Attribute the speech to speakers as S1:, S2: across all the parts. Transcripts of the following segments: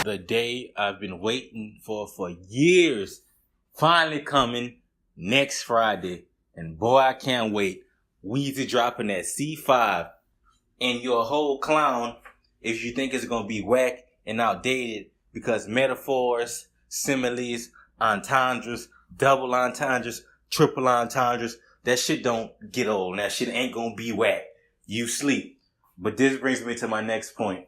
S1: The day I've been waiting for years, finally coming next Friday. And boy, I can't wait. Weezy dropping that C5. And you're a whole clown if you think it's going to be whack and outdated because metaphors, similes, entendres, double entendres, triple entendres, that shit don't get old. That shit ain't going to be whack. You sleep. But this brings me to my next point.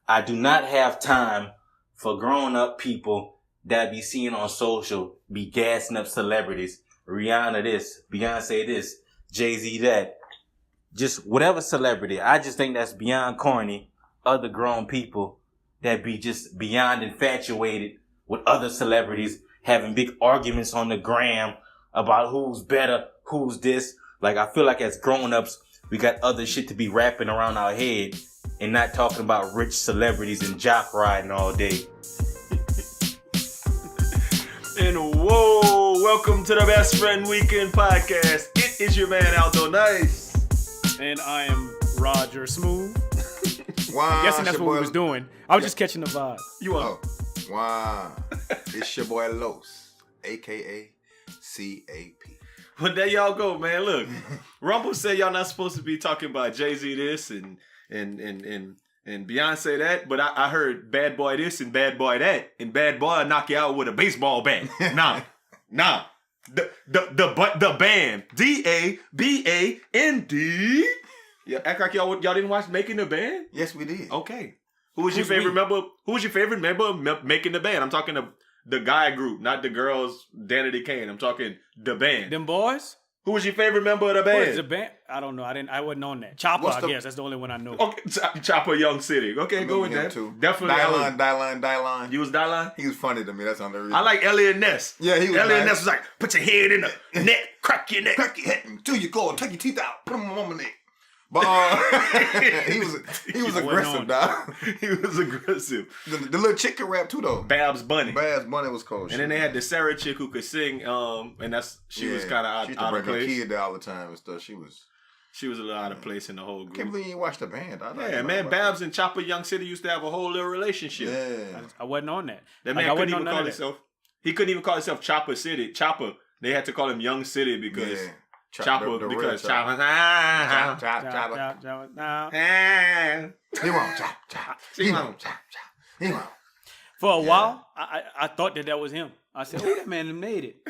S1: I do not have time for grown-up people that be seen on social be gassing up celebrities. Rihanna this, Beyonce this, Jay-Z that. Just whatever celebrity. I just think that's beyond corny. Other grown people that be just beyond infatuated with other celebrities having big arguments on the gram about who's better, who's this. Like, I feel like as grown-ups, we got other shit to be wrapping around our head and not talking about rich celebrities and jock riding all day.
S2: And whoa, welcome to the Best Friend Weekend Podcast. It is your man Aldo NICE.
S3: And I am Roger Smuve.
S4: Wow,
S3: I'm guessing that's what we was doing. I was just catching the vibe.
S2: You are.
S4: Oh, wow. It's your boy Los, a.k.a. C.A.P.
S2: Well, there y'all go, man. Look, Rumble said y'all not supposed to be talking about Jay-Z this and Beyonce that, but I heard bad boy this and bad boy that, and bad boy knock you out with a baseball bat. Nah. The band, D-A-B-A-N-D. Yeah, act like y'all didn't watch Making the Band?
S4: Yes, we did.
S2: Okay. Who was your favorite member of Making the Band? I'm talking the guy group, not the girls, Danity Kane. I'm talking the band.
S3: Them boys?
S2: Who was your favorite member of the band?
S3: What is the band? I don't know. I wasn't on that. Chopper, I guess. That's the only one I know.
S2: Okay, Chopper Young City. Okay, go with that.
S4: Too.
S2: Definitely.
S4: Dylan.
S2: You was Dylan?
S4: He was funny to me. That's on the reason.
S2: I like Elliot Ness.
S4: Yeah, he was
S2: Elliot
S4: nice.
S2: Ness was like, put your head in the neck, crack your neck.
S4: Crack your head until you go. Take your teeth out. Put them on my neck. But he was aggressive, dog.
S2: He was aggressive.
S4: The little chick could rap too, though.
S2: Babs Bunny.
S4: Babs Bunny was cool.
S2: And then they had the Sarah chick who could sing, and she was kind of out of place.
S4: She kid there all the time and stuff. She was
S2: a little out of place in the whole group.
S4: Can't believe you ain't watched the band.
S2: Yeah, man. Babs and Chopper Young City used to have a whole little relationship.
S4: Yeah.
S3: I wasn't on that.
S2: That man couldn't even call himself. He couldn't even call himself Chopper City. Chopper. They had to call him Young City because.
S4: Yeah.
S2: Chopper, because Chopper.
S4: He won't chop. He won't chop. He won't.
S3: For a while, I thought that was him. I said, oh, that man made it.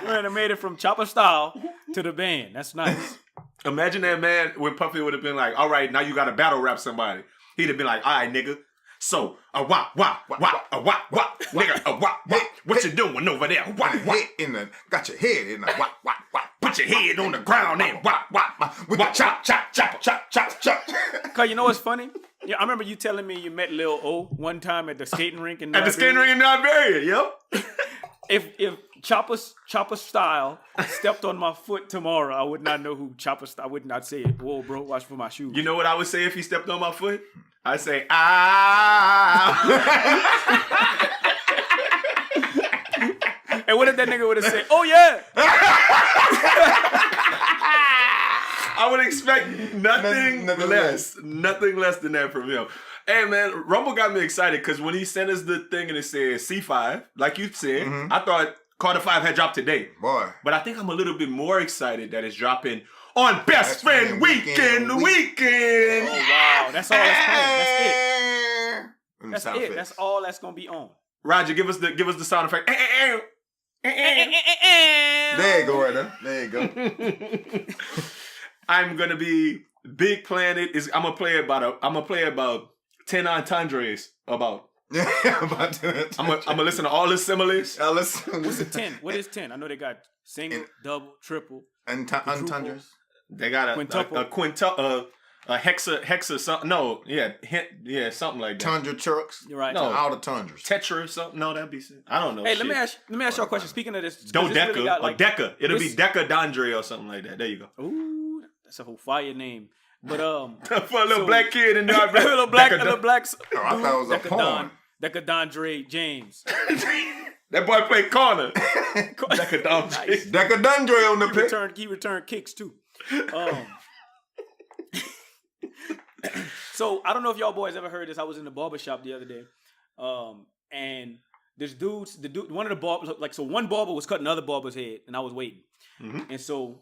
S3: Man made it from Chopper style to the band. That's nice.
S2: Imagine that man when Puffy would have been like, all right, now you got to battle rap somebody. He'd have been like, all right, nigga. So, wah, nigga, wah. What you doing over there? Wah.
S4: Got your head in the wah.
S2: Put your head on the ground and wah.
S4: With the chop.
S3: Cause you know what's funny? Yeah, I remember you telling me you met Lil O one time at the skating rink in
S2: At the skating rink in Nigeria, yep.
S3: If Chopper style stepped on my foot tomorrow, I would not know who Chopper style. I would not say it. Whoa, bro, watch for my shoes.
S2: You know what I would say if he stepped on my foot? I say,
S3: And what if that nigga would have said, oh yeah?
S2: I would expect nothing less than that from him. Hey man, Rumble got me excited because when he sent us the thing and it said C5, like you said, I thought Carter 5 had dropped today.
S4: Boy.
S2: But I think I'm a little bit more excited that it's dropping on Best Friend Weekend.
S3: Oh wow, that's all that's playing. That's it. That's all that's gonna be on.
S2: Roger, give us the sound effect.
S4: There you go, right there. There you go.
S2: I'm gonna be big playing it. I'm gonna play about 10 entendres about.
S4: About 10.
S2: I'm gonna listen to all the similes.
S3: What's a 10? What is 10? I know they got single, double, triple,
S4: entendres.
S2: They got a quintuple, a hexa something. No, yeah, something like that.
S4: Tundra trucks.
S3: You're right.
S2: No,
S4: all the tundras.
S2: Tetra or something. No, that'd be. I don't know.
S3: Hey, let me ask you a question. Speaking of this,
S2: Dodeca,
S3: really like,
S2: Deca. It'll be Decadandre or something like that. There you go.
S3: Ooh, that's a whole fire name. But
S2: for a little black kid in there,
S3: little black.
S4: I thought it was a porn.
S3: Decadandre James.
S2: That boy played corner. Decadandre.
S3: Nice.
S4: Decadandre on the pick.
S3: He returned kicks too. So I don't know if y'all boys ever heard this. I was in the barbershop the other day, and this one of the barbers, like, so one barber was cutting another barber's head, and I was waiting, and so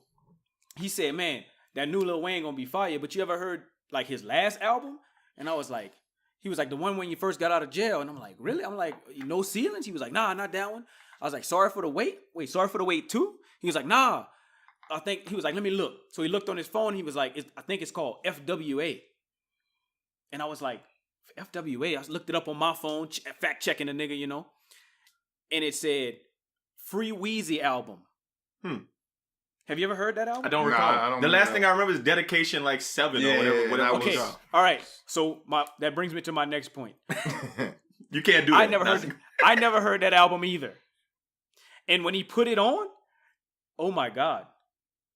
S3: he said, "Man, that new Lil Wayne gonna be fire." But you ever heard like his last album? And I was like, he was like, the one when you first got out of jail, and I'm like, really? I'm like, No Ceilings? He was like, nah, not that one. I was like, Sorry for the Wait? Wait, Sorry for the Wait too? He was like, nah. He was like, let me look. So he looked on his phone. He was like, I think it's called FWA. And I was like, FWA? I looked it up on my phone, fact checking the nigga, you know. And it said, Free Weezy album. Have you ever heard that album?
S2: I don't recall. The last thing I remember is Dedication like 7 or whatever.
S3: Okay. All right. So that brings me to my next point.
S2: You can't do that.
S3: I never heard that album either. And when he put it on, oh my God.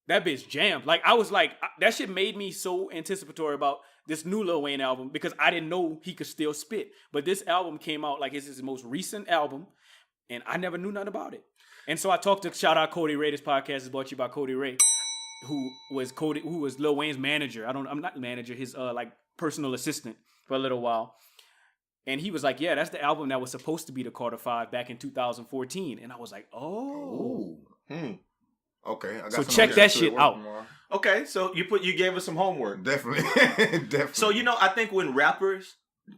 S3: That bitch jammed. Like, I was like, that shit made me so anticipatory about this new Lil Wayne album because I didn't know he could still spit. But this album came out like it's his most recent album, and I never knew nothing about it. And so I talked to, shout out Cody Ray. This podcast is brought to you by Cody Ray, who was Lil Wayne's manager. I'm not the manager, his like personal assistant for a little while. And he was like, yeah, that's the album that was supposed to be the Carter 5 back in 2014. And I was like, oh.
S4: Okay. I got
S3: so check that shit out.
S2: Okay, so you gave us some homework.
S4: Definitely. Definitely.
S2: So, I think when rappers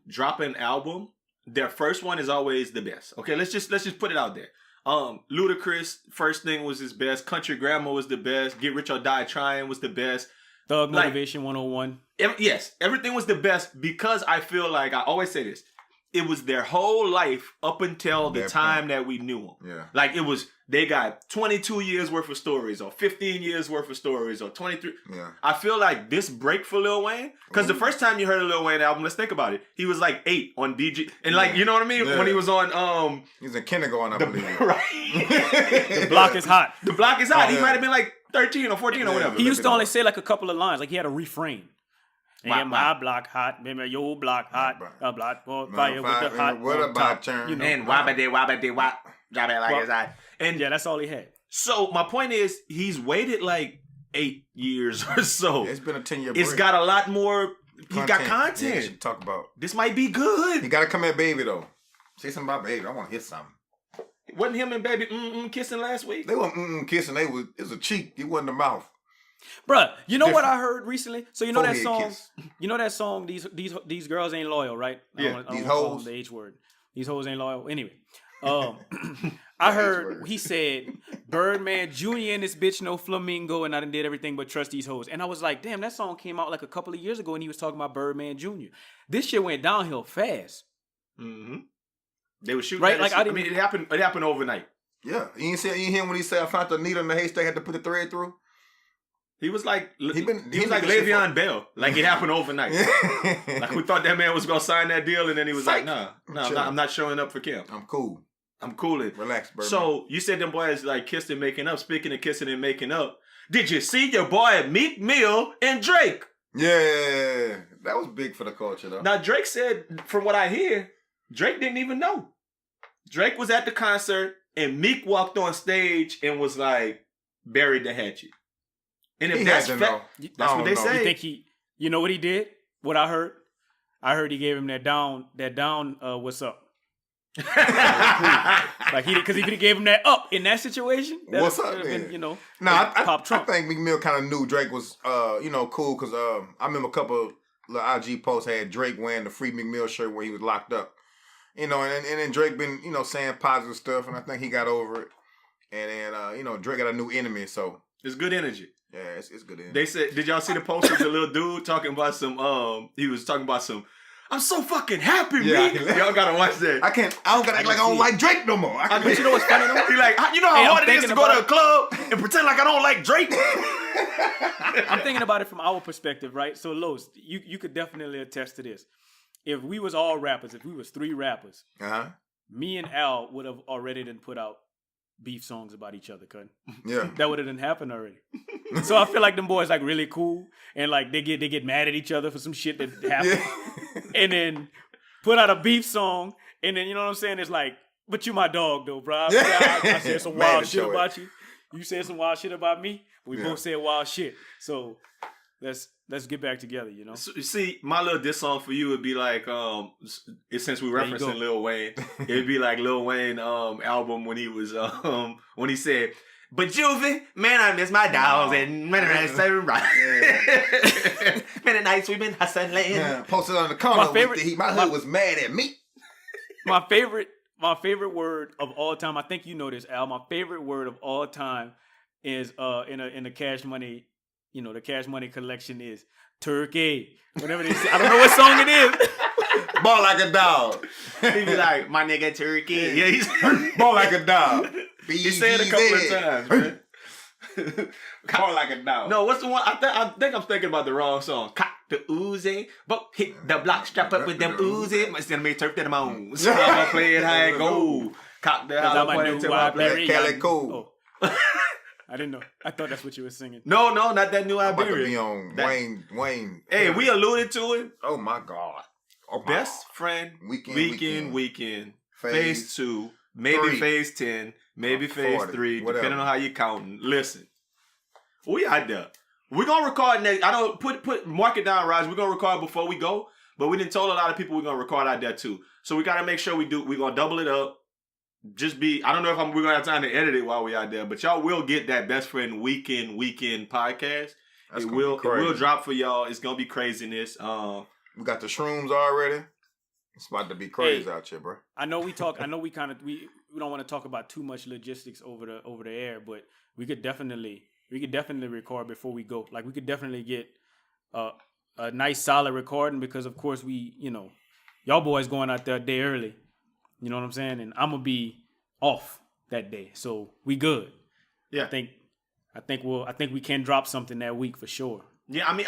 S2: drop an album, their first one is always the best. Okay, let's just put it out there. Ludacris, first thing was his best. Country Grammar was the best. Get Rich or Die Trying was the best.
S3: Thug Motivation 101.
S2: Yes, everything was the best because I feel like, I always say this, it was their whole life up until the time that we knew them.
S4: Yeah.
S2: Like they got 22 years worth of stories or 15 years worth of stories or 23. Yeah. I feel like this break for Lil Wayne, because the first time you heard a Lil Wayne album, let's think about it. He was like 8 on DG. And like, you know what I mean? Yeah. When he was on...
S4: he was in kindergarten, I believe.
S2: Right.
S3: The Block is Hot.
S2: The Block is Hot. He might have been like 13 or 14 or whatever.
S3: He used to only say like a couple of lines. Like he had a refrain. And my block hot, remember your block hot, a block for fire with the hot.
S4: What about turn?
S2: And wabba wop, drop it like it's hot. And
S3: yeah, that's all he had.
S2: So my point is, he's waited like 8 years or so.
S4: Yeah, it's been a 10-year break.
S2: It's got a lot more. He got content.
S4: Yeah, should talk about.
S2: This might be good.
S4: He got to come at Baby though. Say something about Baby. I want to hear something.
S2: Wasn't him and Baby kissing last week?
S4: They weren't kissing. It was a cheek. It wasn't the mouth.
S3: Bruh, you know what I heard recently? So you know that song? Kiss. You know that song? These girls ain't loyal, right?
S4: Yeah. These hoes.
S3: The H word. These hoes ain't loyal. Anyway, I heard he said Birdman Jr. in this bitch no flamingo, and I done did everything but trust these hoes. And I was like, damn, that song came out like a couple of years ago, and he was talking about Birdman Jr. This shit went downhill fast.
S2: Mm-hmm. They were shooting
S3: right. Like
S2: I mean, it happened overnight.
S4: Yeah, you ain't hear when he said I found the needle in the haystack, had to put the thread through.
S2: He was like Le'Veon Bell. Like it happened overnight. Like we thought that man was gonna sign that deal, and then he was like, "No, I'm not showing up for camp.
S4: I'm cool.
S2: I'm cooling.
S4: Relax, bro."
S2: So you said them boys like kissed and making up. Speaking of kissing and making up, did you see your boy Meek Mill and Drake?
S4: Yeah, that was big for the culture, though.
S2: Now Drake said, from what I hear, Drake didn't even know. Drake was at the concert, and Meek walked on stage and was like, buried the hatchet. And if that's what they say.
S3: You think you know what he did? What I heard? I heard he gave him that down, what's up? Like because he gave him that up in that situation.
S4: What's up, man?
S3: Been,
S4: I think Meek Mill kind of knew Drake was, cool because I remember a couple of IG posts had Drake wearing the Free Meek Mill shirt where he was locked up. And then Drake been, saying positive stuff, and I think he got over it. And then, Drake got a new enemy, so.
S2: It's good energy.
S4: Yeah, it's good energy.
S2: They said, did y'all see the post of the little dude talking about he was talking about some, I'm so fucking happy, man. Y'all gotta watch that.
S4: I don't gotta act like I don't like Drake no more.
S2: But you know what's funny though? He like, you know how hard it is to go to a club and pretend like I don't like Drake?
S3: I'm thinking about it from our perspective, right? So, Los, you could definitely attest to this. If we was all rappers, if we was 3 rappers, me and Al would have already done put out beef songs about each other, couldn't?
S4: Yeah.
S3: That would have done happened already. So I feel like them boys like really cool and like they get mad at each other for some shit that happened. Yeah. And then put out a beef song and then you know what I'm saying? It's like, but you my dog though, bro. I said some wild shit about you. You said some wild shit about me. We both said wild shit. So let's get back together. You know.
S2: So, see, my little diss song for you would be like, since we referencing Lil Wayne, it'd be like Lil Wayne album when he was when he said, "But Juvie, man, I miss my dogs and many nights many nights we've been hustling."
S4: Yeah, posted on the corner. My hood was mad at me.
S3: My favorite word of all time. I think you know this, Al. My favorite word of all time is in the Cash Money. You know, the Cash Money collection is turkey. Whatever they say. I don't know what song it is.
S4: Ball like a dog.
S2: He be like, "My nigga turkey." Yeah, he's
S4: ball like a dog.
S2: He said it a couple of times, man.
S4: Ball like a dog.
S2: No, what's the one? I think I'm thinking about the wrong song. Cock the Uzi, but hit the block, strap up with them Uzi. My gonna make turf to the moon. So I'm gonna play it high and go. Cock the house, point it to my play.
S4: Cali Cool.
S3: Oh. I didn't know. I thought that's what you were singing.
S2: No, not that new
S4: I'm about to
S2: Iberia.
S4: be on Wayne.
S2: Hey, we alluded to it.
S4: Oh my God. Oh my
S2: Best friend weekend. Phase 2, maybe
S4: 3.
S2: phase 10, maybe phase
S4: 40,
S2: 3,
S4: whatever.
S2: depending on how you counting. Listen, we out there. We're gonna record next. I don't mark it down, Raj. We're gonna record before we go, but we didn't told a lot of people we're gonna record out there too. So we gotta make sure we're gonna double it up. I don't know if we're gonna have time to edit it while we out there, but y'all will get that best friend weekend podcast. It will drop for y'all. It's gonna be craziness.
S4: We got the shrooms already. It's about to be crazy out here, bro.
S3: I know we don't want to talk about too much logistics over the air, but we could definitely record before we go. Like we could definitely get a nice solid recording because of course y'all boys going out there a day early. You know what I'm saying? And I'm gonna be off that day, so we good.
S2: Yeah,
S3: I think we can drop something that week for sure.
S2: Yeah, I mean,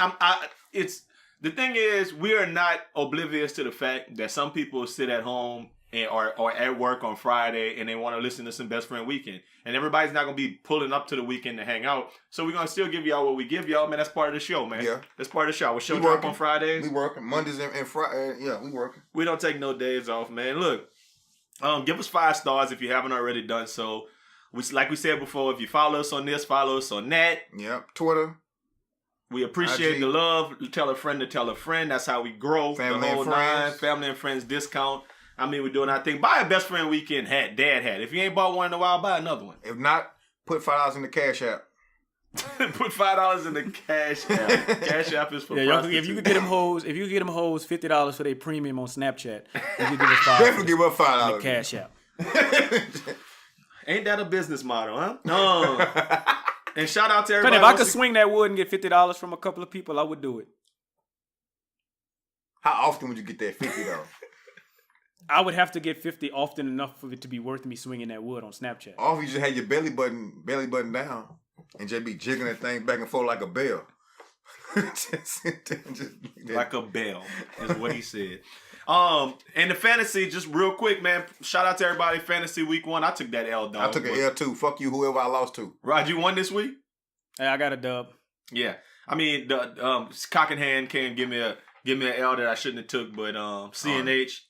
S2: it's the thing is we are not oblivious to the fact that some people sit at home or at work on Friday and they want to listen to some Best Friend Weekend, and everybody's not gonna be pulling up to the weekend to hang out. So we're gonna still give y'all what we give y'all, man. That's part of the show, man. Yeah, that's part of the show. Our show drop on Fridays.
S4: We working Mondays and Friday. Yeah, we working.
S2: We don't take no days off, man. Look. Give us 5 stars if you haven't already done so. Like we said before, if you follow us on this, follow us on that.
S4: Yep, Twitter.
S2: We appreciate
S4: IG.
S2: the love. Tell a friend to tell a friend. That's how we grow.
S4: Family
S2: the whole
S4: and friends.
S2: 9. Family and friends discount. I mean, we're doing our thing. Buy a Best Friend Weekend hat, dad hat. If you ain't bought one in a while, buy another one.
S4: If not, put $5 in the Cash App.
S2: Put $5 in the Cash App. Cash App is for prostitutes.
S3: If you could get them hoes $50 for their premium on Snapchat, you could give us $5.
S4: Definitely give us $5
S3: in the Cash App.
S2: Ain't that a business model, huh? No. And shout out to everybody.
S3: If I could swing that wood and get $50 from a couple of people, I would do it.
S4: How often would you get that $50 though?
S3: I would have to get 50 often enough for it to be worth me swinging that wood on Snapchat.
S4: Or if you just had your belly button down and just be jiggling that thing back and forth like a bell.
S2: Like a bell is what he said. And the fantasy, just real quick, man. Shout out to everybody. Fantasy week 1. I took that L, dog.
S4: I took an L too. Fuck you, whoever I lost to.
S2: Rod, you won this week?
S3: Hey, I got a dub.
S2: Yeah. I mean, the cock in hand came give me an L that I shouldn't have took, but CNH,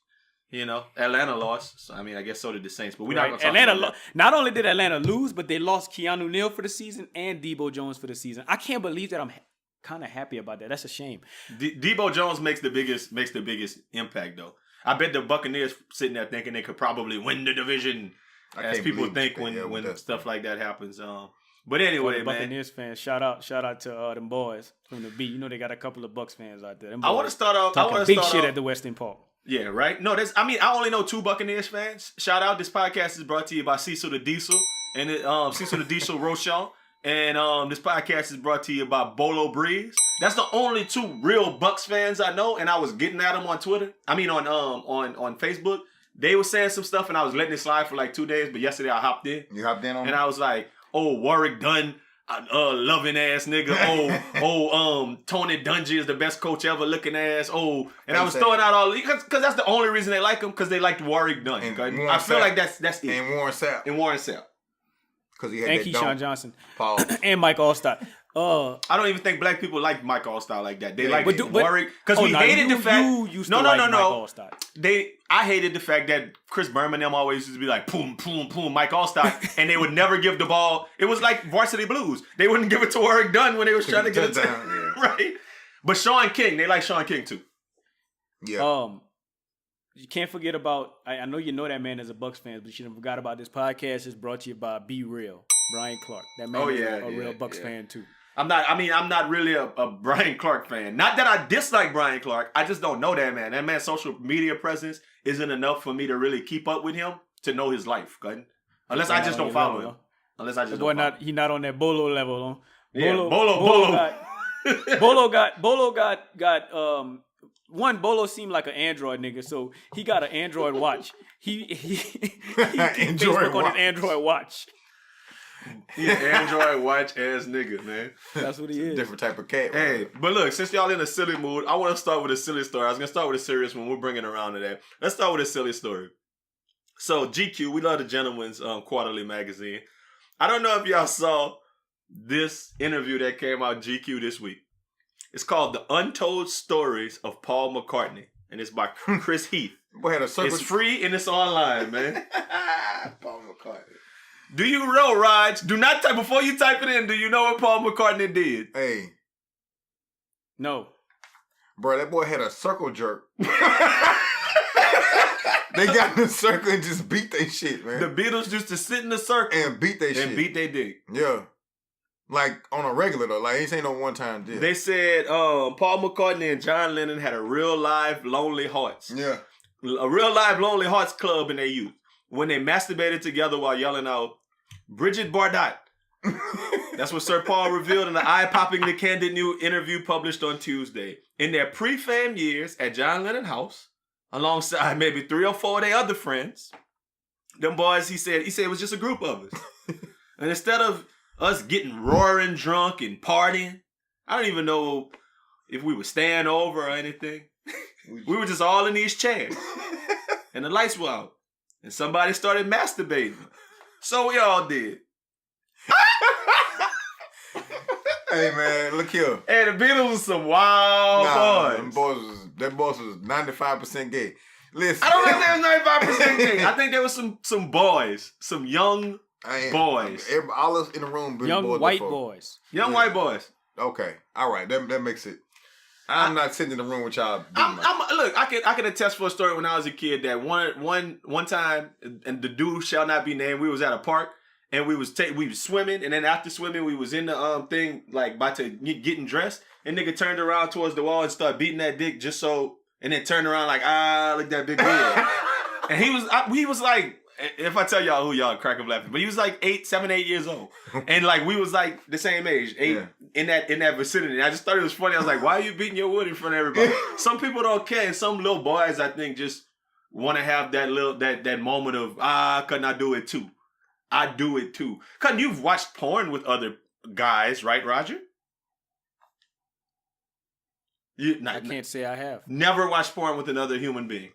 S2: Atlanta lost. So I mean, I guess so did the Saints, but we're not gonna talk about that.
S3: Not only did Atlanta lose, but they lost Keanu Neal for the season and Debo Jones for the season. I can't believe that. I'm kind of happy about that. That's a shame.
S2: Debo Jones makes the biggest impact though. I bet the Buccaneers sitting there thinking they could probably win the division, as people think when stuff like that happens. But anyway,
S3: Buccaneers fans, shout out to them boys from the beat. They got a couple of Bucs fans out there.
S2: I want to start off
S3: talking big shit at the Western Park.
S2: Yeah, right. No, I only know 2 Buccaneers fans. Shout out. This podcast is brought to you by Cecil the Diesel and Cecil the Diesel Rochon. And this podcast is brought to you by Bolo Breeze. That's the only 2 real Bucs fans I know, and I was getting at them on Twitter. I mean on Facebook. They were saying some stuff, and I was letting it slide for like 2 days. But yesterday I hopped in.
S4: You hopped in on
S2: and I was like, "Oh, Warwick Dunn, loving ass nigga. Tony Dungy is the best coach ever, looking ass. And I was throwing out all because that's the only reason they like him, because they liked Warwick Dunn. I feel like that's it.
S4: And Warren Sapp. Because he had
S3: and
S4: that
S3: Keyshawn Johnson.
S4: Paul.
S3: And Mike Allstott.
S2: I don't even think black people like Mike Allstott like that. They like Warwick because we hated the fact. I hated the fact that Chris Berman them always used to be like boom, boom, boom, Mike Allstott, and they would never give the ball. It was like Varsity Blues. They wouldn't give it to Warwick Dunn when they was trying to get it down, right? But Sean King, they like Sean King too.
S4: Yeah.
S3: You can't forget about. I know you know that man as a Bucs fan, but you done forgot about this podcast is brought to you by Be Real, Brian Clark. That man is a real Bucs fan too. I'm
S2: not really a Brian Clark fan. Not that I dislike Brian Clark. I just don't know that man. That man's social media presence isn't enough for me to really keep up with him to know his life. Unless I just don't follow him. Unless I just don't follow him.
S3: He not on that Bolo level, huh?
S2: Yeah, Bolo.
S3: Bolo got one. Bolo seemed like an Android nigga, so he got an Android watch. He Facebook on his Android watch.
S2: He an Android watch ass nigga, man.
S3: That's what he is.
S4: Different type of cat.
S2: Hey, but look, since y'all in a silly mood, I want to start with a silly story. I was gonna start with a serious one. We're bringing it around to that. Let's start with a silly story. So GQ, we love the Gentleman's Quarterly magazine. I don't know if y'all saw this interview that came out GQ this week. It's called The Untold Stories of Paul McCartney, and it's by Chris Heath.
S4: Boy, had a circle.
S2: It's free and it's online, man.
S4: Paul McCartney.
S2: Do you know, Raj? Do not type before you type it in. Do you know what Paul McCartney did?
S4: Hey,
S3: no,
S4: bro, that boy had a circle jerk. They got in the circle and just beat they shit, man.
S2: The Beatles used to sit in the circle
S4: and beat they shit.
S2: And beat they dick.
S4: Yeah. Like on a regular though. Like it ain't no one time deal.
S2: They said Paul McCartney and John Lennon had a real live Lonely Hearts.
S4: Yeah.
S2: A real live Lonely Hearts club in their youth. When they masturbated together while yelling out, Bridget Bardot. That's what Sir Paul revealed in the eye-poppingly candid new interview published on Tuesday. In their pre-fame years at John Lennon's house, alongside maybe 3 or 4 of their other friends, them boys, he said it was just a group of us. And instead of us getting roaring drunk and partying, I don't even know if we were staying over or anything. We were just all in these chairs. And the lights were out. And somebody started masturbating. So we all did.
S4: Hey man, look here.
S2: Hey, the Beatles was some wild boys.
S4: Them boys was 95% gay. Listen.
S2: I don't think they was 95% gay. I think there was some boys. Some young boys.
S4: All us in the room been
S3: young
S4: boys
S3: white
S4: before.
S3: boys.
S2: Young white boys.
S4: Okay. All right. That makes it. I'm not sitting in the room with y'all.
S2: Look, I can attest for a story when I was a kid that one time, and the dude shall not be named, we was at a park and we was swimming, and then after swimming we was in the thing like about to getting dressed, and nigga turned around towards the wall and started beating that dick just so, and then turned around like look at that big head. And he was like, if I tell y'all who, y'all crack up laughing, but he was like 7, 8 years old, and like we was like the same age, in that vicinity. And I just thought it was funny. I was like, why are you beating your wood in front of everybody? Some people don't care, and some little boys I think just want to have that that moment of couldn't I do it too? I do it too. Cause you've watched porn with other guys, right, Roger?
S3: I can't say I have.
S2: Never watched porn with another human being.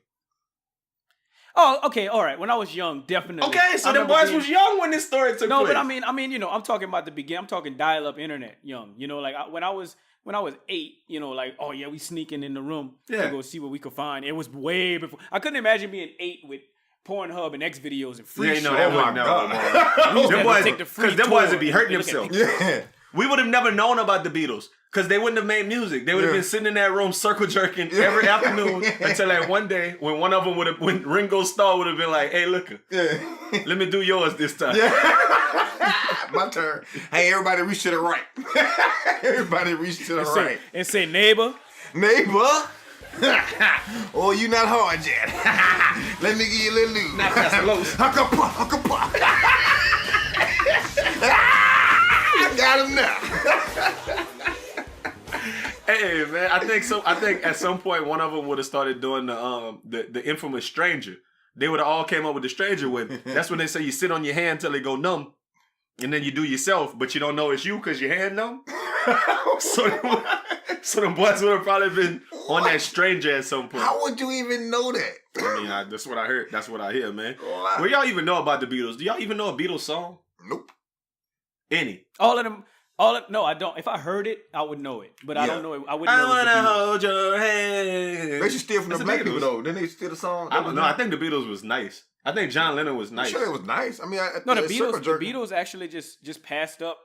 S3: Oh, okay, all right. When I was young, definitely.
S2: Okay, so the boys was young when this story took place.
S3: No, but I mean, you know, I'm talking about the beginning. I'm talking dial-up internet, young. You know, like when I was 8, you know, like, oh yeah, we sneaking in the room to go see what we could find. It was way before. I couldn't imagine being 8 with Pornhub and X videos and free shit.
S2: Oh my God. Them boys, because them boys would be hurting themselves. Yeah. We would have never known about the Beatles. Because they wouldn't have made music. They would have been sitting in that room circle jerking every afternoon until that one day when one of them when Ringo Starr would have been like, hey, look, let me do yours this time. Yeah.
S4: My turn. Hey, everybody reach to the right. Everybody reach to the right.
S3: And say, neighbor.
S4: Neighbor. Oh, you not hard yet. Let me give you a little news.
S2: Not Pastor Los.
S4: Huckapah. I got him now.
S2: Hey man, I think at some point one of them would have started doing the infamous stranger. They would have all came up with the stranger with. That's when they say you sit on your hand till they go numb, and then you do yourself, but you don't know it's you because your hand numb. so them boys would have probably been on that stranger at some point.
S4: How would you even know that?
S2: I mean, that's what I heard. That's what I hear, man. What y'all even know about the Beatles? Do y'all even know a Beatles song?
S4: Nope.
S2: Any?
S3: All of them. No, I don't. If I heard it, I would know it. But I don't know it. I wouldn't know it.
S2: I wanna hold your hand.
S4: They should steal from the black people though. Didn't they steal the song?
S2: I don't know. I think the Beatles was nice. I think John Lennon was nice.
S4: I'm sure it was nice. I mean,
S3: the Beatles actually just passed up.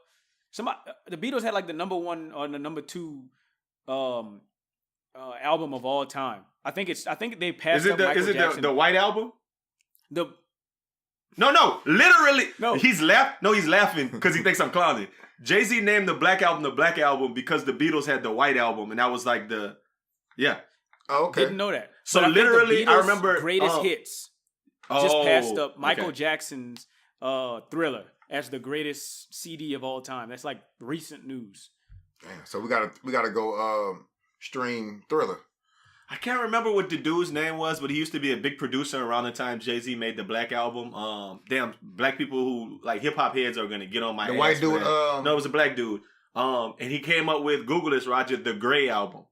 S3: The Beatles had like the number 1 or the number 2 album of all time. I think they passed up Michael
S2: Jackson. Is it the White Album? No, literally.
S3: No.
S2: He's laughing because he thinks I'm clowning. Jay-Z named the Black Album because the Beatles had the White Album, and that was like
S4: Oh, okay.
S3: Didn't know that.
S2: So
S3: but
S2: literally, I remember
S3: greatest hits just passed up Michael Jackson's Thriller as the greatest CD of all time. That's like recent news.
S4: Damn. So we gotta go stream Thriller.
S2: I can't remember what the dude's name was, but he used to be a big producer around the time Jay-Z made the Black Album. Black people who like hip hop heads are gonna get on my ass.
S4: The white dude.
S2: No, it was a black dude. And he came up with, Google this, Roger, the Gray Album.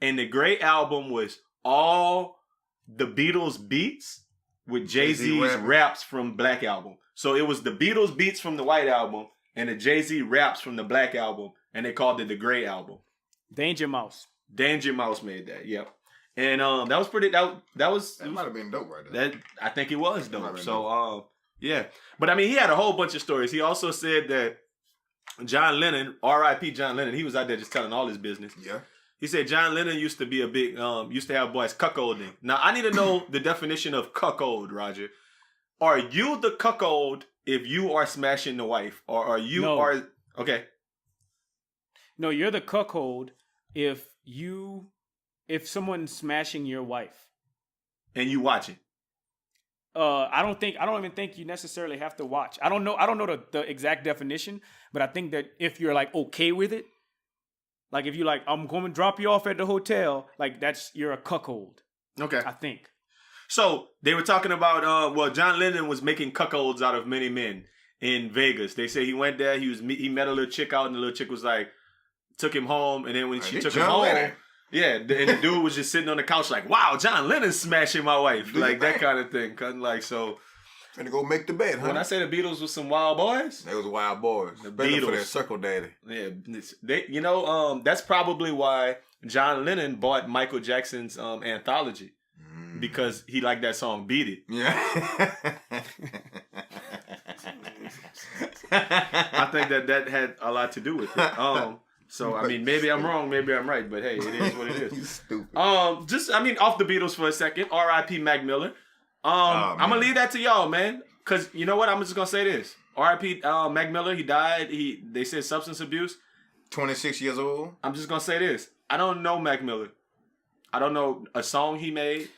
S2: And the Gray Album was all the Beatles beats with Jay-Z's raps from Black Album. So it was the Beatles beats from the White Album and the Jay-Z raps from the Black Album, and they called it the Gray Album.
S3: Danger Mouse
S2: made that. Yep. And that was pretty. That
S4: might have been dope right there.
S2: That I think it was dope. So yeah. But I mean, he had a whole bunch of stories. He also said that John Lennon, R.I.P. John Lennon, he was out there just telling all his business.
S4: Yeah.
S2: He said John Lennon used to be a big, used to have boys cuckolding. Now I need to know the definition of cuckold, Roger. Are you the cuckold if you are smashing the wife, or are you okay?
S3: No, you're the cuckold if someone's smashing your wife
S2: and you watching.
S3: I don't even think you necessarily have to watch. I don't know the exact definition, but I think that if you're like okay with it, like if you like, I'm going to drop you off at the hotel, like you're a cuckold.
S2: Okay.
S3: I think.
S2: So they were talking about, John Lennon was making cuckolds out of many men in Vegas. They say he went there, he met a little chick out, and the little chick was like, took him home, and then when she took him home, and the dude was just sitting on the couch like, wow, John Lennon's smashing my wife. Like that kind of thing. Like, so.
S4: Finna go make the bed, huh?
S2: When I say the Beatles was some wild boys.
S4: They was wild boys. The Beatles. For their circle daddy.
S2: Yeah. That's probably why John Lennon bought Michael Jackson's anthology. Because he liked that song, Beat It.
S4: Yeah.
S2: I think that had a lot to do with it. So, I mean, maybe I'm wrong, maybe I'm right, but hey, it is what it is.
S4: You stupid.
S2: Off the Beatles for a second, R.I.P. Mac Miller. I'm going to leave that to y'all, man, because you know what? I'm just going to say this. R.I.P. Mac Miller, he died. They said substance abuse.
S4: 26 years old.
S2: I'm just going to say this. I don't know Mac Miller. I don't know a song he made.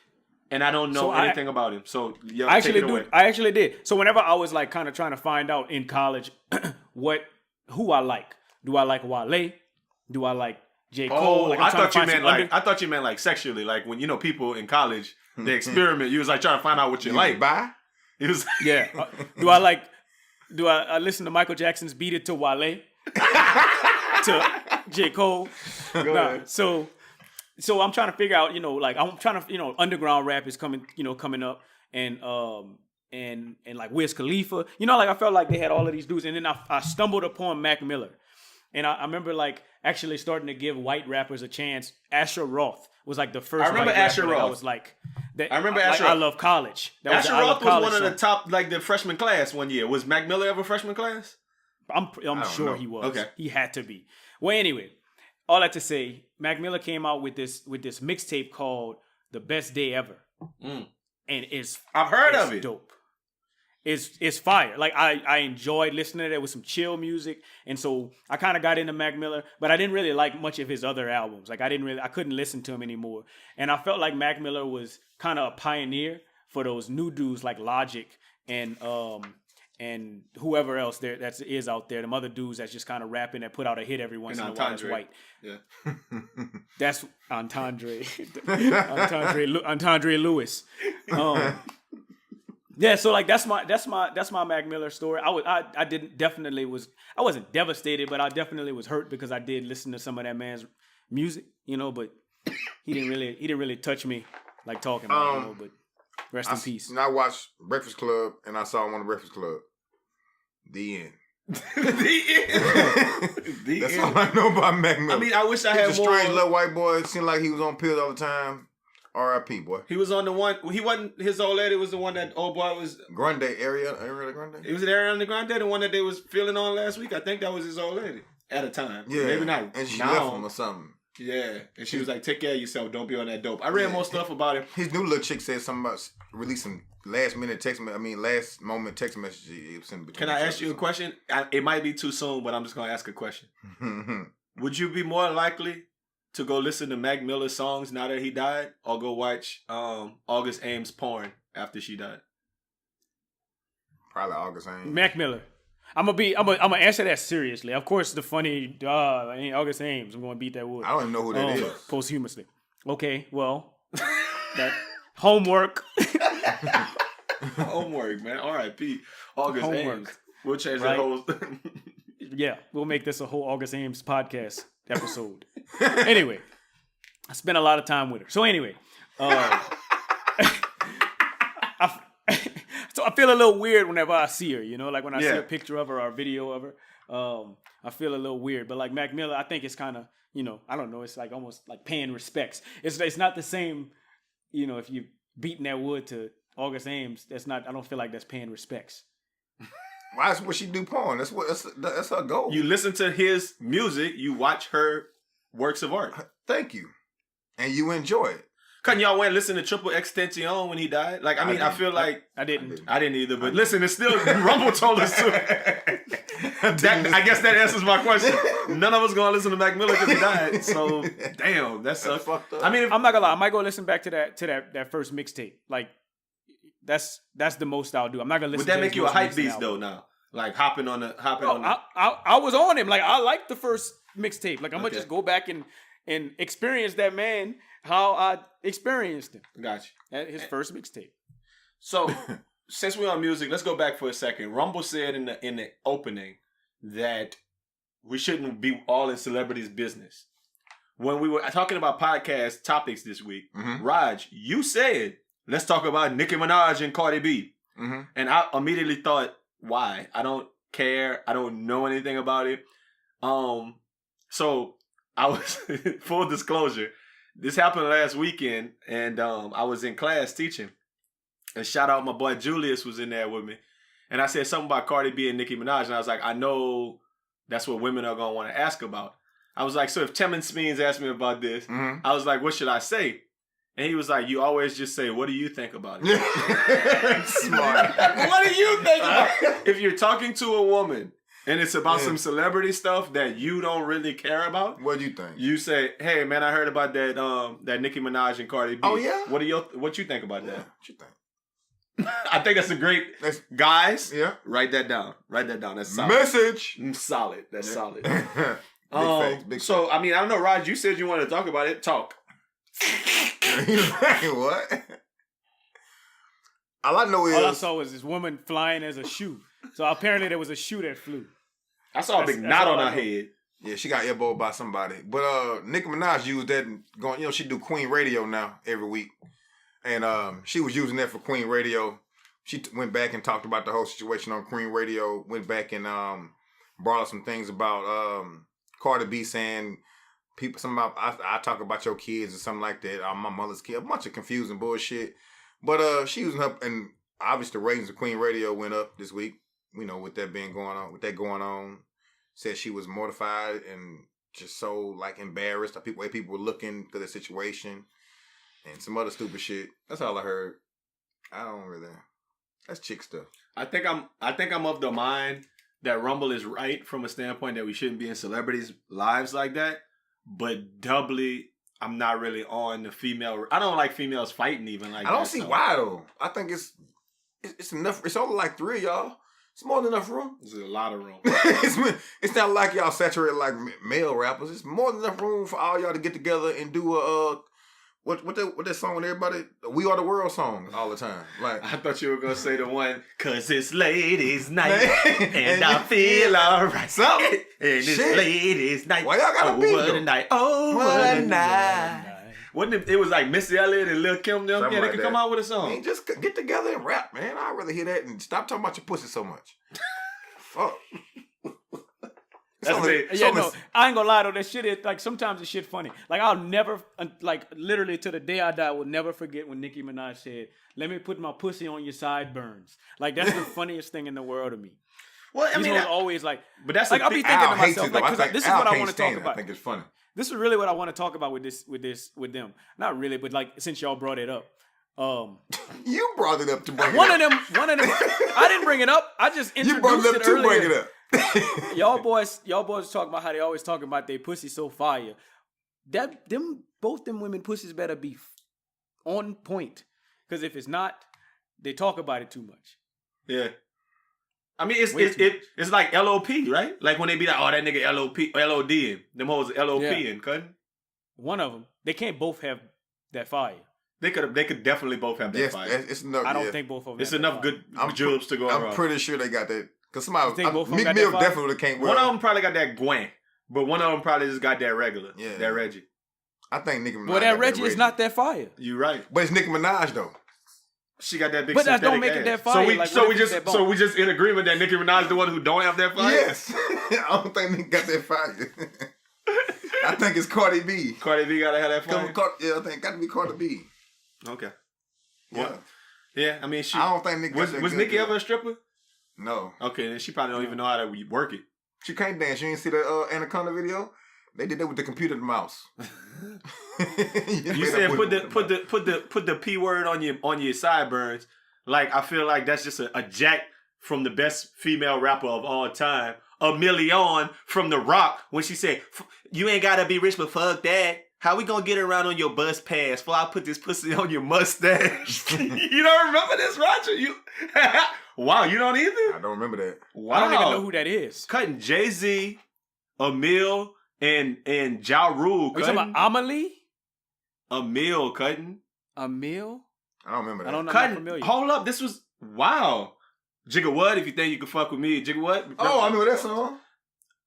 S2: And I don't know anything about him. So,
S3: I actually did. So whenever I was like kind of trying to find out in college who I like. Do I like Wale? Do I like J. Cole? Like,
S2: I thought you meant like sexually. Like when people in college they experiment. You was like trying to find out what you like.
S4: Bye.
S2: It was
S3: yeah. Do I listen to Michael Jackson's "Beat It" to Wale? To J. Cole?
S2: Go ahead.
S3: So I'm trying to figure out, I'm trying to, underground rap is coming up, and like Wiz Khalifa, I felt like they had all of these dudes, and then I stumbled upon Mac Miller, and I remember like actually starting to give white rappers a chance. Asher Roth was like the first.
S2: I remember Asher Roth.
S3: I was like,
S2: I remember Asher.
S3: I Love College.
S2: Asher Roth was one of the top, like the freshman class one year. Was Mac Miller ever freshman class?
S3: I'm sure he was.
S2: Okay,
S3: he had to be. Well, anyway. All that to say, Mac Miller came out with this mixtape called "The Best Day Ever," and
S2: I've heard of it.
S3: Dope. It's fire. Like I enjoyed listening to it with some chill music, and so I kind of got into Mac Miller, but I didn't really like much of his other albums. Like I couldn't listen to him anymore, and I felt like Mac Miller was kind of a pioneer for those new dudes like Logic and whoever else that is out there, them other dudes that's just kind of rapping that put out a hit every once in a while that's white.
S2: Yeah.
S3: That's Entendre Lewis. Yeah, so like that's my Mac Miller story. I wasn't devastated, but I definitely was hurt because I did listen to some of that man's music, but he didn't really touch me like talking about, but rest in peace.
S4: And I watched Breakfast Club, and I saw him on the Breakfast Club. The end. That's all I know about Mac Miller.
S2: I mean, I wish I had more.
S4: He's a strange little white boy. It seemed like he was on pills all the time. R.I.P. boy.
S2: He was on the one. He wasn't. His old lady was the one that old boy was.
S4: Grande Ariana Grande.
S2: It was Ariana Grande, the one that they was feeling on last week. I think that was his old lady at a time.
S4: Yeah,
S2: maybe not.
S4: And she
S2: now.
S4: left him or something.
S2: Yeah, and she was like, "Take care of yourself. Don't be on that dope." I read more stuff about him.
S4: His new little chick said something about releasing last moment text messages.
S2: Can I ask you a question? It might be too soon, but I'm just gonna ask a question. Would you be more likely to go listen to Mac Miller's songs now that he died, or go watch August Ames' porn after she died?
S4: Probably August Ames.
S3: Mac Miller. I'm gonna answer that seriously. Of course, the funny August Ames. I'm gonna beat that wood.
S4: I don't even know who that is.
S3: Posthumously. Okay, well, that homework.
S2: Homework, man. R.I.P. August
S3: Homework.
S2: Ames. We'll change
S3: Right?
S2: the whole.
S3: Yeah, we'll make this a whole August Ames podcast episode. Anyway, I spent a lot of time with her. So anyway, so I feel a little weird whenever I see her, you know, like when I see a picture of her or a video of her, I feel a little weird. But like Mac Miller, I think it's kind of, you know, I don't know, it's like almost like paying respects. It's not the same, you know, if you beating that wood to August Ames, I don't feel like that's paying respects.
S4: Why is what she do porn? That's her goal.
S2: You listen to his music, you watch her works of art.
S4: Thank you, and you enjoy it.
S2: Couldn't y'all went listen to Triple Extension when he died? Like, I mean, I feel like
S3: I didn't
S2: either. But listen, it's still Rumble told us to. I guess that answers my question. None of us gonna listen to Mac Miller because he died. So damn, that's fucked up. I mean,
S3: I'm not gonna lie. I might go listen back to that first mixtape. Like that's the most I'll do. I'm not gonna listen.
S2: Would that
S3: to
S2: make
S3: his
S2: you a
S3: most
S2: hype
S3: recent
S2: beast
S3: album.
S2: though? Now, like hopping on the.
S3: I was on him. Like I liked the first mixtape. Like I'm gonna
S2: Okay.
S3: just go back and experience that man how I experienced him.
S2: Gotcha.
S3: At his first mixtape.
S2: So since we're on music, let's go back for a second. Rumble said in the opening that we shouldn't be all in celebrities' business. When we were talking about podcast topics this week, Raj, you said, let's talk about Nicki Minaj and Cardi B. And I immediately thought, why? I don't care. I don't know anything about it. So I was, full disclosure, this happened last weekend, and I was in class teaching. And shout out my boy Julius was in there with me. And I said something about Cardi B and Nicki Minaj, and I was like, I know that's what women are going to want to ask about. I was like, so if Temin Speens asked me about this, I was like, what should I say? And he was like, you always just say, what do you think about it?
S4: Smart.
S2: What do you think about it? If you're talking to a woman and it's about some celebrity stuff that you don't really care about,
S4: What do you think?
S2: you say, hey man, I heard about that Nicki Minaj and Cardi B.
S4: Oh, yeah?
S2: What you think about that?
S4: What you think?
S2: I think that's a great guys.
S4: Yeah.
S2: Write that down. That's solid.
S4: Message.
S2: Solid. That's solid.
S4: Big facts. Big
S2: So I mean, I don't know, Raj. You said you wanted to talk about it. Talk.
S4: What? All I know is
S3: All I saw was this woman flying as a shoe. So apparently there was a shoe that flew.
S2: I saw a big knot
S3: all
S2: on
S3: I
S2: her
S3: know.
S2: head.
S4: yeah, she got elbowed by somebody. But Nicki Minaj used that and going. You know, she do Queen Radio now every week, and she was using that for Queen Radio. She went back and talked about the whole situation on Queen Radio. Went back and brought up some things about Cardi B saying people something about I talk about your kids or something like that. My mother's kid, a bunch of confusing bullshit. But she using her, and obviously the ratings of Queen Radio went up this week. You know, with that going on, said she was mortified and just so like embarrassed. Way people were looking to the situation and some other stupid shit. That's all I heard. I don't really. That's chick stuff.
S2: I think I'm of the mind that Rumble is right from a standpoint that we shouldn't be in celebrities' lives like that. But doubly, I'm not really on the female. I don't like females fighting even like that.
S4: I don't see why though. I think it's enough. It's only like 3 of y'all. It's more than enough room.
S2: There's a lot of room.
S4: It's not like y'all saturated like male rappers. It's more than enough room for all y'all to get together and do a what that song with everybody? We Are the World song all the time. Like
S2: I thought you were gonna say the one, cause it's ladies' night and I feel alright.
S4: Something.
S2: And it's
S4: Shit.
S2: ladies' night.
S4: Why y'all gotta be
S2: what
S4: though?
S2: a night. Oh, what a night. Wasn't it was like Missy Elliott and Lil Kim them?
S4: Something
S2: Yeah, they
S4: like
S2: could
S4: that.
S2: come out with a
S4: I
S2: song.
S4: mean, just get together and rap, man. I'd rather hear that and stop talking about your pussy so much. Fuck.
S2: That's it.
S3: Yeah, no, I ain't gonna lie though. That shit is like sometimes the shit funny. Like I'll never, like literally to the day I die, will never forget when Nicki Minaj said, "Let me put my pussy on your sideburns." Like that's the funniest thing in the world to me.
S2: Well, I
S3: These
S2: mean,
S3: hoes always like.
S2: but that's
S3: like I'll be thinking
S4: Al
S3: to
S4: hates
S3: myself,
S4: it, though.
S3: like, because this is
S4: Al
S3: what I
S4: can't
S3: want to talk
S4: stand it.
S3: about.
S4: I think it's funny.
S3: This is really what I want to talk about with them. Not really, but like since y'all brought it up.
S4: You brought it up to bring
S3: One
S4: it up.
S3: of them. I didn't bring it up. I just
S4: You brought
S3: introduced
S4: it up
S3: it
S4: to
S3: earlier.
S4: bring it up.
S3: y'all boys talking about how they always talking about they pussy so fire. Both them women pussies better be on point. Because if it's not, they talk about it too much.
S2: Yeah. I mean, it's like LOP, right? Like when they be like, oh, that nigga LOD, them hoes LOP and cutting.
S3: One of them, they can't both have that fire.
S2: They could definitely both have that fire.
S4: It's enough.
S3: I don't think both of them.
S2: It's enough good jewels to go around.
S4: I'm pretty sure they got that. Because somebody,
S3: Meek
S4: Mill definitely can't wear.
S2: One of them probably got that Gwen, but one of them probably just got that regular. Yeah. That Reggie.
S4: I think Nicki Minaj.
S3: But that Reggie is not that fire.
S2: You right.
S4: But it's Nicki Minaj though.
S2: She got that big.
S3: But that don't make
S2: ass.
S3: it that fire.
S2: So we just in agreement that Nicki Minaj is the one who don't have that fire.
S4: Yes. I don't think Nicki got that fire. I think it's Cardi B.
S2: Cardi B gotta have that fire.
S4: I think it got to be Cardi B.
S2: Okay.
S4: Yeah.
S2: Yeah. I mean,
S4: I don't think Nicki
S2: was Nicki ever a stripper?
S4: No.
S2: Okay, then she probably don't even know how to work it.
S4: She can't dance. You ain't see the Anaconda video? They did that with the computer and the mouse.
S2: You said put the P word on your sideburns. Like I feel like that's just a jack from the best female rapper of all time. A million from The Rock when she said, "You ain't gotta be rich, but fuck that. How we gonna get around on your bus pass? Before I put this pussy on your mustache." You don't remember this, Roger? You wow, you don't either?
S4: I don't remember that.
S2: Wow.
S3: I don't even know who that is.
S2: Cutting Jay-Z, Emil, and Ja Rule.
S3: Are you talking about Amelie?
S2: Emil cutting.
S3: Emil?
S4: I don't remember that.
S3: I don't know.
S2: Cutting,
S3: I'm not familiar.
S2: hold up, this was wow. Jigga what? If you think you can fuck with me, Jigga what?
S4: Oh, I remember that song.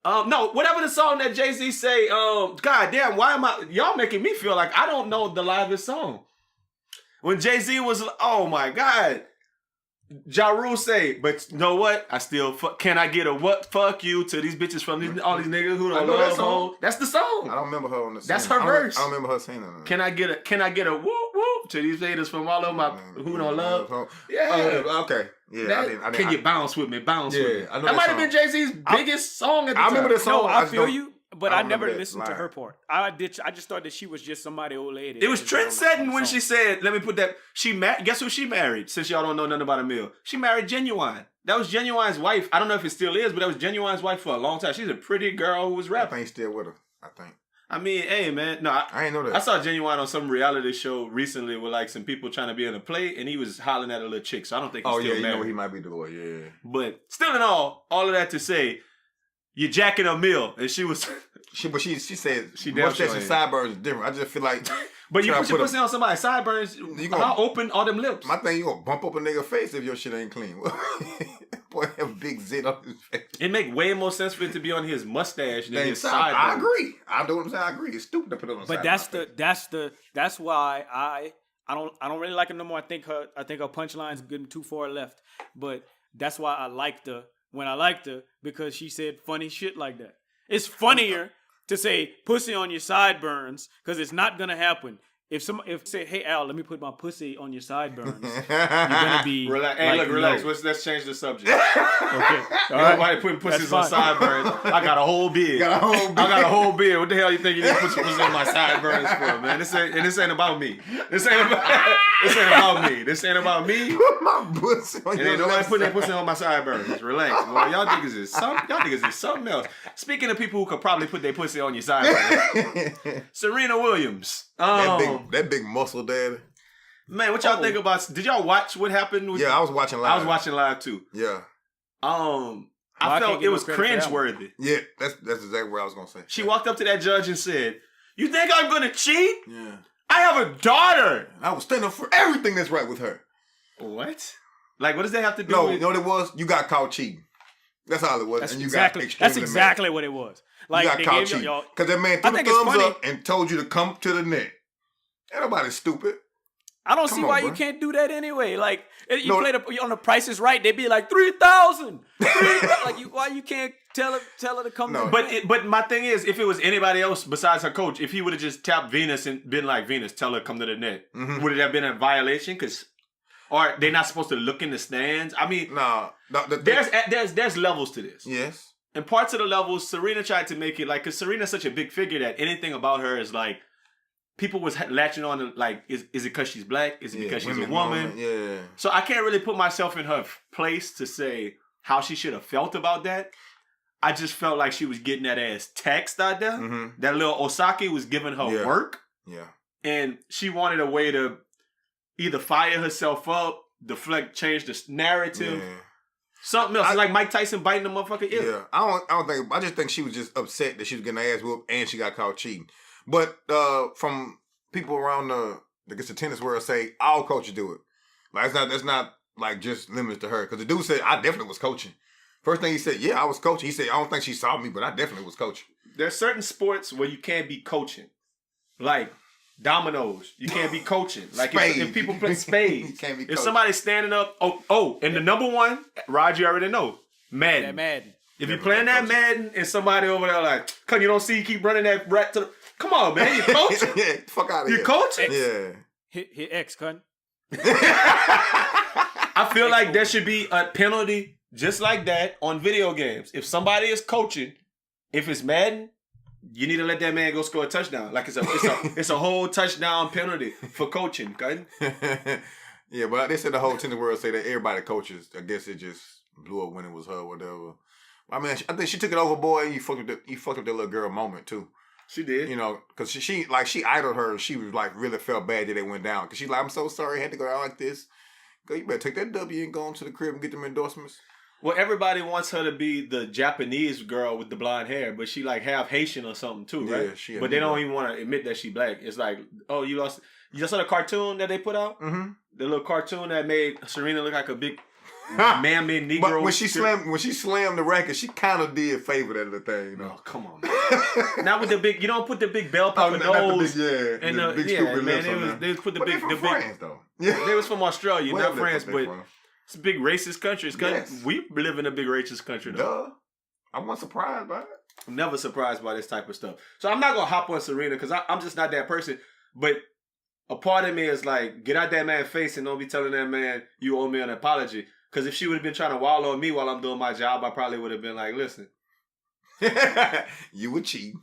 S2: No, whatever the song that Jay-Z say. God damn, why am y'all making me feel like I don't know the livest song? When Jay-Z was, oh my God. Ja Rule say, but you know what? I still can I get a what? Fuck you to these bitches from all these niggas who don't love hoes. That's the song.
S4: I don't remember her on the song.
S2: That's her verse.
S4: I don't remember her saying that.
S2: Can I get a whoop whoop to these haters from all of my who don't love?
S4: Yeah. Okay. Yeah. I didn't.
S2: Can you bounce with me? Bounce with me.
S4: I know
S2: that might have been Jay-Z's biggest song at the time.
S4: I remember that song.
S3: No, I feel you. But I never listened to
S4: line.
S3: her part. I just thought that she was just somebody old lady.
S2: It was trend setting when she said, "Let me put that." Guess who she married? Since y'all don't know nothing about Emil, she married Genuine. That was Genuine's wife. I don't know if it still is, but that was Genuine's wife for a long time. She's a pretty girl who was rapping.
S4: I think he's still with her. I think.
S2: I mean, hey man, no,
S4: I ain't know that.
S2: I saw Genuine on some reality show recently with like some people trying to be in a play, and he was hollering at a little chick. So I don't think he's still married.
S4: You know he might be the boy. Yeah.
S2: But still, in all of that to say, you're jacking Emil, and she was.
S4: She said
S2: she
S4: mustache and sideburns is different. I just feel like.
S2: But you put your pussy on somebody's sideburns. How open are them lips?
S4: My thing, you gonna bump up a nigga face if your shit ain't clean. Boy, have a big zit on his face.
S2: It make way more sense for it to be on his mustache than his sideburns.
S4: I agree. I know what I'm saying. I agree. It's stupid to put it on.
S3: But that's why I don't really like her no more. I think her punchline's getting too far left. But that's why I liked her when I liked her, because she said funny shit like that. It's funnier to say pussy on your sideburns, because it's not gonna happen. If say, hey Al, let me put my pussy on your sideburns, you're gonna be
S2: relax. Hey, look, relax. Let's change the subject.
S3: Okay.
S2: Nobody putting pussies on sideburns. I got a whole beard. I got a whole beard. What the hell you think you need to put your pussy on my sideburns for, man? This ain't about me. This ain't about me. This ain't about me.
S4: Put my pussy on your
S2: ain't nobody putting their pussy on my sideburns. Relax, boy. Y'all niggas is something else. Speaking of people who could probably put their pussy on your sideburns, Serena Williams.
S4: That big muscle daddy.
S2: Man, what y'all think about? Did y'all watch what happened?
S4: I was watching live.
S2: I was watching live too.
S4: Yeah.
S2: I felt it was cringeworthy.
S4: Yeah, that's exactly what I was gonna say.
S2: She walked up to that judge and said, "You think I'm gonna cheat?
S4: Yeah.
S2: I have a daughter.
S4: I was standing up for everything that's right with her."
S2: What? Like, what does that have to do with?
S4: You know what it was? You got caught cheating. That's all it was.
S3: That's
S4: and you
S3: exactly what it was. Like,
S4: you got caught cheating. Because that man threw the thumbs up and told you to come to the net. Ain't nobody stupid.
S3: I don't see why you can't do that anyway. Like, you on the Price is Right, they'd be like 3,000. Like, why you can't tell her to come?
S2: No. But my thing is, if it was anybody else besides her coach, if he would have just tapped Venus and been like, Venus, tell her to come to the net, would it have been a violation? Because or they're not supposed to look in the stands. I mean, there's levels to this.
S4: Yes.
S2: And parts of the levels, Serena tried to make it like, because Serena's such a big figure that anything about her is like, people was latching on to like, is it because she's black? Is it because she's a woman?
S4: Yeah.
S2: So I can't really put myself in her place to say how she should have felt about that. I just felt like she was getting that ass text out there. Mm-hmm. That little Osaki was giving her work.
S4: Yeah.
S2: And she wanted a way to either fire herself up, deflect, change the narrative. Yeah. Something else. Like Mike Tyson biting the motherfucker ear.
S4: Yeah. I just think she was just upset that she was getting her ass whooped and she got caught cheating. But from people around the tennis world say all coaches do it. Like that's not like just limited to her. Because the dude said, I definitely was coaching. First thing he said, yeah, I was coaching. He said, I don't think she saw me, but I definitely was coaching.
S2: There's certain sports where you can't be coaching. Like dominoes, you can't be coaching. Like if people play spades, you can't be coaching. If somebody's standing up, and the number one, Rod, you already know, Madden.
S3: Yeah, Madden.
S2: If you're playing that Madden and somebody over there like, cause you don't see you keep running that rat to the, come on, man, you coaching?
S4: Yeah, fuck out of here.
S2: You coaching?
S4: Yeah.
S3: Hit X, cunt.
S2: I feel like there should be a penalty just like that on video games. If somebody is coaching, if it's Madden, you need to let that man go score a touchdown. Like it's a whole touchdown penalty for coaching, okay?
S4: Yeah, but they said the whole tennis world say that everybody coaches. I guess it just blew up when it was her, or whatever. I mean, I think she took it overboard. And you fucked up that little girl moment too.
S2: She did,
S4: you know, because she idled her. She was like really felt bad that it went down. Because she's like, I'm so sorry, I had to go out like this. Go, you better take that W and go on to the crib and get them endorsements.
S2: Well, everybody wants her to be the Japanese girl with the blonde hair, but she like half Haitian or something too, right? Yeah, but they don't even want to admit that she black. It's like, oh, you just saw the cartoon that they put out? Mm-hmm. The little cartoon that made Serena look like a big man-made Negro.
S4: But when she slammed the racket, she kind of did favor that little thing, you know.
S2: Oh, come on, man. Not with the big, you don't put the big bell pepper nose. And the big stupid lips on there. They put the big, France, though. Yeah. They was from Australia, not France, but it's a big racist country. Yes. We live in a big racist country, though.
S4: Duh. I wasn't surprised by it.
S2: I'm never surprised by this type of stuff. So I'm not going to hop on Serena because I'm just not that person. But a part of me is like, get out that man's face and don't be telling that man you owe me an apology. Because if she would have been trying to wallow on me while I'm doing my job, I probably would have been like, listen.
S4: You would cheat.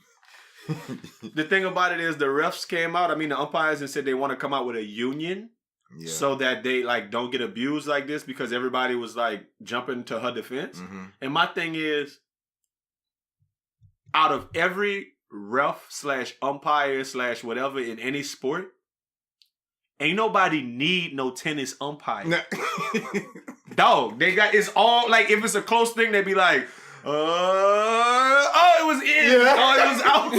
S2: The thing about it is the refs came out. I mean, the umpires and said they want to come out with a union. Yeah. So that they like don't get abused like this because everybody was like jumping to her defense. Mm-hmm. And my thing is, out of every ref / umpire / whatever in any sport, ain't nobody need no tennis umpire. No. Dog, it's all like if it's a close thing, they be like, it was in, it was out.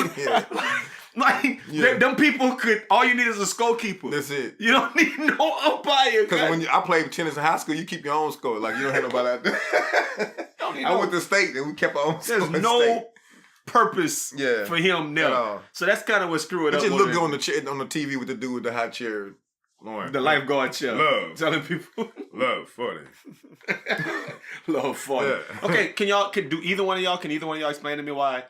S2: Yeah. Them people all you need is a scorekeeper.
S4: That's it.
S2: You don't need no umpire.
S4: Because when I played tennis in high school, you keep your own score. Like, you don't have nobody out there. I went to state and we kept our own score.
S2: There's no purpose for him now. So that's kind of what screwed it up.
S4: Just look good on the TV with the dude with the high chair.
S2: Lauren, the lifeguard chair.
S4: Love.
S2: Telling people.
S4: Love 40.
S2: Love 40. Yeah. Okay, can either one of y'all explain to me why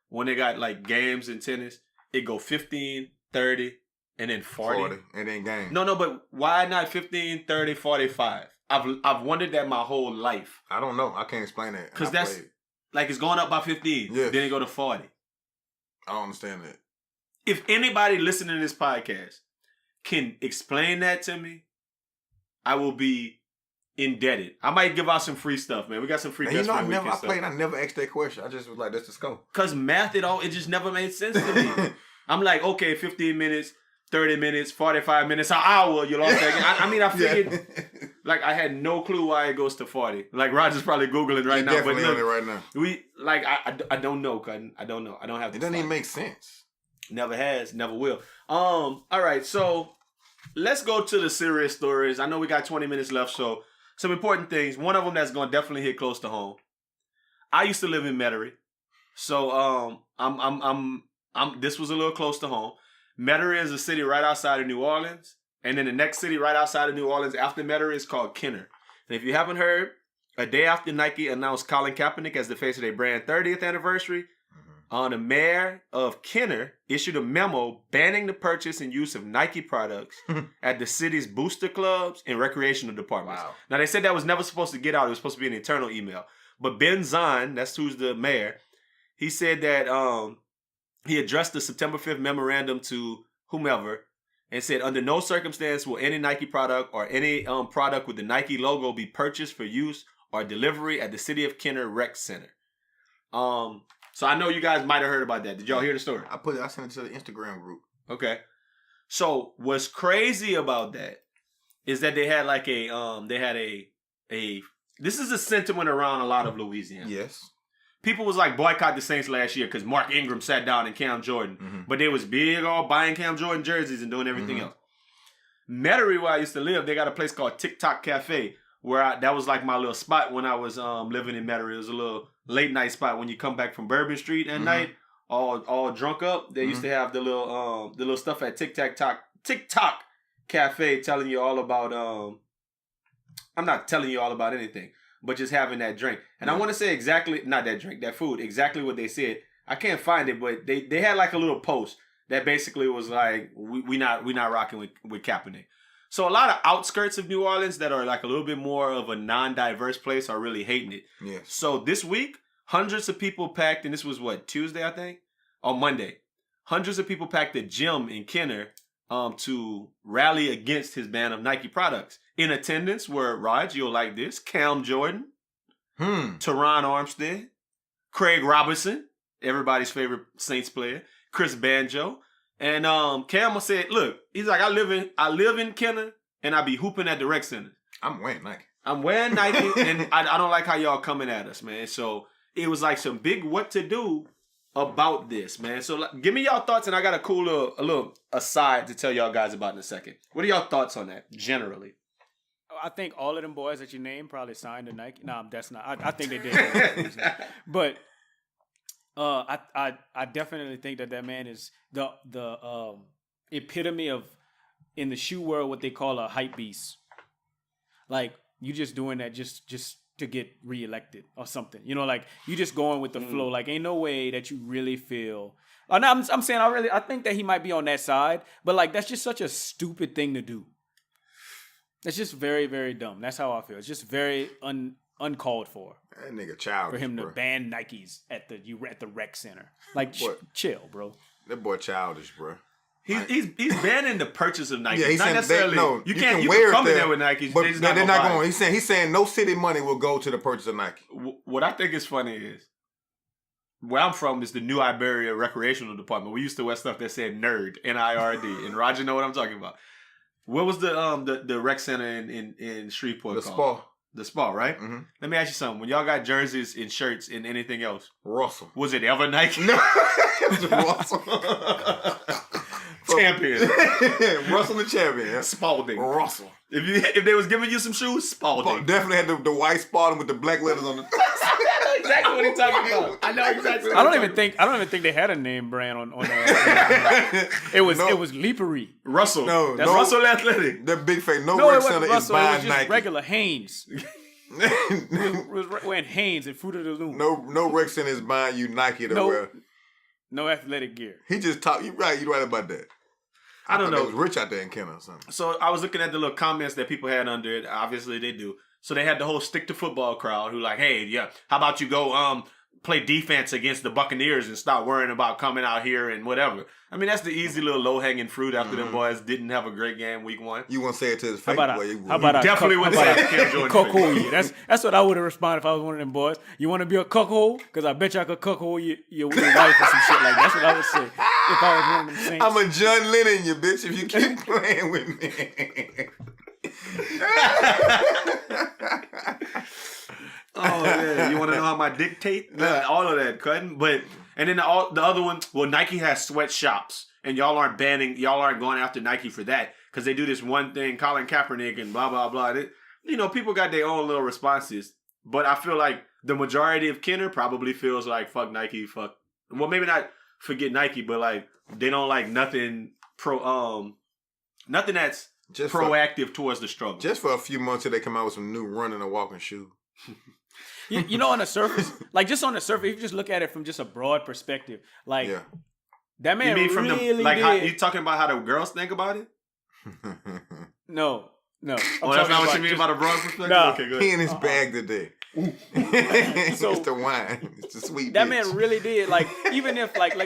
S2: when they got like games in tennis, it go 15, 30, and then 40?
S4: And then game.
S2: No, but why not 15, 30, 45? I've wondered that my whole life.
S4: I don't know. I can't explain that.
S2: Because that's like it's going up by 15. Yes. Then it go to 40.
S4: I don't understand that.
S2: If anybody listening to this podcast can explain that to me, I will be indebted. I might give out some free stuff, man. We got some free best friend weekend stuff.
S4: I never asked that question. I just was like, let's just go.
S2: Because math, it just never made sense to me. I'm like, okay, 15 minutes, 30 minutes, 45 minutes, an hour, you lost that. I mean, I figured, like, I had no clue why it goes to 40. Like, Roger's probably Googling right now.
S4: Definitely on it right now.
S2: I don't know, Cutting. I don't know. I don't have the
S4: It doesn't even make sense.
S2: Never has, never will. All right, so let's go to the serious stories. I know we got 20 minutes left, so some important things. One of them that's going to definitely hit close to home. I used to live in Metairie, so this was a little close to home. Metairie is a city right outside of New Orleans, and then the next city right outside of New Orleans after Metairie is called Kenner. And if you haven't heard, a day after Nike announced Colin Kaepernick as the face of their brand 30th anniversary, The mayor of Kenner issued a memo banning the purchase and use of Nike products at the city's booster clubs and recreational departments.
S4: Wow.
S2: Now, they said that was never supposed to get out. It was supposed to be an internal email. But Ben Zahn, that's who's the mayor, he said that he addressed the September 5th memorandum to whomever and said, under no circumstance will any Nike product or any product with the Nike logo be purchased for use or delivery at the City of Kenner Rec Center. So I know you guys might have heard about that. Did y'all hear the story?
S4: I sent it to the Instagram group.
S2: Okay. So what's crazy about that is that they had like this is a sentiment around a lot of Louisiana.
S4: Yes.
S2: People was like boycott the Saints last year because Mark Ingram sat down and Cam Jordan. But they was big all buying Cam Jordan jerseys and doing everything else. Metairie, where I used to live, they got a place called TikTok Cafe where that was like my little spot when I was living in Metairie. It was a little late night spot when you come back from Bourbon Street at night, all drunk up. They used to have the little stuff at TikTok Cafe telling you all about I'm not telling you all about anything, but just having that drink. And I want to say exactly, not that drink, that food, exactly what they said. I can't find it, but they had like a little post that basically was like, we not rocking with Kaepernick. So a lot of outskirts of New Orleans that are like a little bit more of a non-diverse place are really hating it.
S4: Yes.
S2: So this week, hundreds of people packed, and this was Tuesday, I think? On Monday. Hundreds of people packed the gym in Kenner to rally against his ban of Nike products. In attendance were, Rog, you'll like this, Cam Jordan, Teron Armstead, Craig Robinson, everybody's favorite Saints player, Chris Banjo. And Cam said, look, he's like, I live in Kenner and I be hooping at the rec center.
S4: I'm wearing Nike.
S2: And I don't like how y'all coming at us, man. So it was like some big what to do about this, man. So give me y'all thoughts, and I got a cool little aside to tell y'all guys about in a second. What are y'all thoughts on that, generally?
S3: I think all of them boys that you named probably signed to Nike. No, that's not. I think they did. But I definitely think that man is the epitome of, in the shoe world, what they call a hype beast. Like, you just doing that just to get reelected or something. You know, like, you just going with the flow. Like, ain't no way that you really feel. No, I'm saying I think that he might be on that side, but like, that's just such a stupid thing to do. It's just very, very dumb. That's how I feel. It's just very uncalled for.
S4: That nigga childish,
S3: for him to
S4: bro.
S3: ban Nikes at the rec center. Like, chill, bro.
S4: That boy childish, bro.
S2: He's banning the purchase of Nikes.
S4: Yeah, he's
S2: not
S4: saying
S2: necessarily. You can
S4: wear
S2: come
S4: it
S2: in there with Nikes,
S4: but
S2: they're not going.
S4: He's saying no city money will go to the purchase of Nike.
S2: What I think is funny is, where I'm from is the New Iberia Recreational Department. We used to wear stuff that said nerd, N-I-R-D, and Roger know what I'm talking about. What was the rec center in Shreveport called? The Spa, right? Mm-hmm. Let me ask you something. When y'all got jerseys and shirts and anything else,
S4: Russell.
S2: Was it ever Nike?
S4: No, it was Russell.
S2: Champion.
S4: Russell the champion.
S2: Spalding.
S4: Russell.
S2: If they was giving you some shoes, Spalding.
S4: Definitely had the white Spalding with the black letters on the
S2: exactly what he's talking about. I know exactly.
S3: I don't even think they had a name brand on it was Leapery.
S2: Russell.
S4: That's
S2: Russell Athletic.
S4: That big face. No rec center is buying
S3: it was just
S4: Nike.
S3: Regular Hanes. It was wearing Hanes and Fruit of the Loom.
S4: No rec center is buying you Nike to wear.
S3: No athletic gear.
S4: He just talked. You're right about that.
S2: I don't know.
S4: It was rich out there in Kenner or something.
S2: So I was looking at the little comments that people had under it. Obviously they do. So they had the whole stick to football crowd who like, hey, yeah, how about you go play defense against the Buccaneers and stop worrying about coming out here and whatever. I mean, that's the easy little low-hanging fruit after them boys didn't have a great game week one.
S4: You won't say it to his face.
S2: Definitely wouldn't say it to Cam Jordan.
S3: Cuckold. That's what I would have responded if I was one of them boys. You want to be a cuckold? Because I bet you I could cuckold your wife or some shit like that. That's what I would say if I was one of them Saints.
S4: I'm a John Lennon, you bitch, if you keep playing with me.
S2: Oh yeah, you want to know how my dictate? All of that cutting, and then the other one. Well, Nike has sweatshops, and y'all aren't going after Nike for that because they do this one thing, Colin Kaepernick and blah blah blah. People got their own little responses, but I feel like the majority of Kenner probably feels like fuck Nike, fuck. Well, maybe not forget Nike, but like they don't like nothing nothing that's just proactive towards the struggle.
S4: Just for a few months till they come out with some new running and walking shoe.
S3: You know, on the surface, like just on the surface, if you just look at it from just a broad perspective, like that man
S2: you mean
S3: really
S2: from the like?
S3: did.
S2: How, you talking about how the girls think about it?
S3: No.
S2: Oh, that's not what you mean about a broad perspective?
S3: Nah.
S2: Okay, good.
S4: He in his bag today. It's the wine. It's the sweet
S3: That
S4: bitch.
S3: man really did. Like, even if like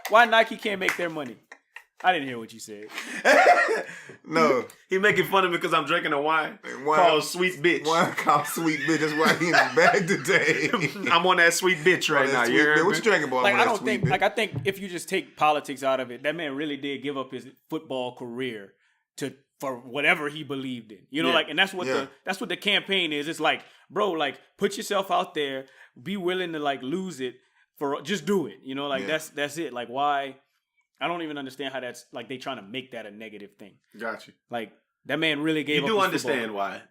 S3: why Nike can't make their money? I didn't hear what you said.
S4: No.
S2: He making fun of me because I'm drinking a wine called Sweet Bitch.
S4: Wine called Sweet Bitch. That's why he in his bag today.
S2: I'm on that Sweet Bitch right now. You heard me?
S4: What you drinking, boy?
S3: Like, I don't think, like, I think if you just take politics out of it, that man really did give up his football career for whatever he believed in. You know, like, and that's what the campaign is. It's like, bro, like, put yourself out there, be willing to like lose it for just do it. You know, like that's it. Like, why? I don't even understand how that's like they trying to make that a negative thing.
S2: Got you.
S3: Like, that man really gave up.
S2: You do
S3: his
S2: understand
S3: football.
S2: why,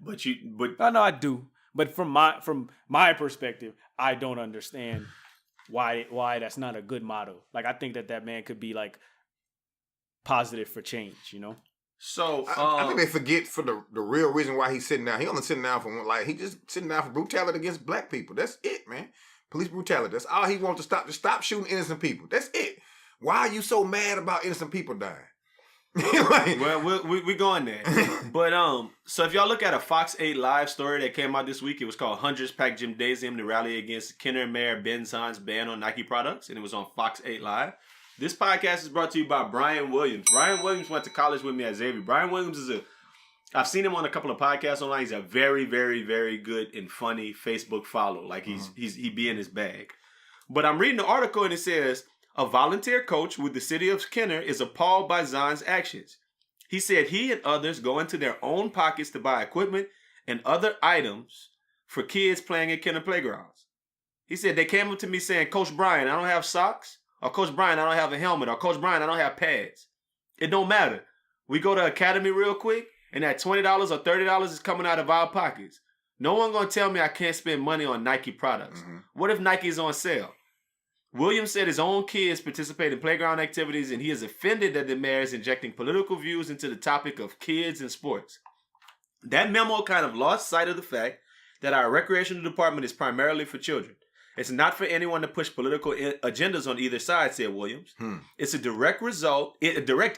S2: but
S3: I know I do. But from my perspective, I don't understand why that's not a good motto. Like, I think that man could be like positive for change, you know?
S2: So
S4: I think they forget for the real reason why he's sitting down. He only sitting down for he just sitting down for brutality against black people. That's it, man. Police brutality. That's all he wants to stop shooting innocent people. That's it. Why are you so mad about innocent people dying? Like,
S2: well, we're going there. But so if y'all look at a Fox 8 live story that came out this week, it was called Hundreds Packed Gymnasium to Rally Against Kenner Mayor Ben Zahn's Ban on Nike Products, and it was on Fox 8 Live. This podcast is brought to you by Brian Williams. Brian Williams went to college with me at Xavier. Brian Williams I've seen him on a couple of podcasts online. He's a very, very, very good and funny Facebook follow. Like he be in his bag. But I'm reading the article and it says, a volunteer coach with the city of Kenner is appalled by Zahn's actions. He said he and others go into their own pockets to buy equipment and other items for kids playing at Kenner playgrounds. He said they came up to me saying, Coach Brian, I don't have socks. Or Coach Brian, I don't have a helmet. Or Coach Brian, I don't have pads. It don't matter. We go to Academy real quick and that $20 or $30 is coming out of our pockets. No one gonna tell me I can't spend money on Nike products. Mm-hmm. What if Nike's on sale? Williams said his own kids participate in playground activities and he is offended that the mayor is injecting political views into the topic of kids and sports. That memo kind of lost sight of the fact that our recreational department is primarily for children. It's not for anyone to push political agendas on either side, said Williams. It's a direct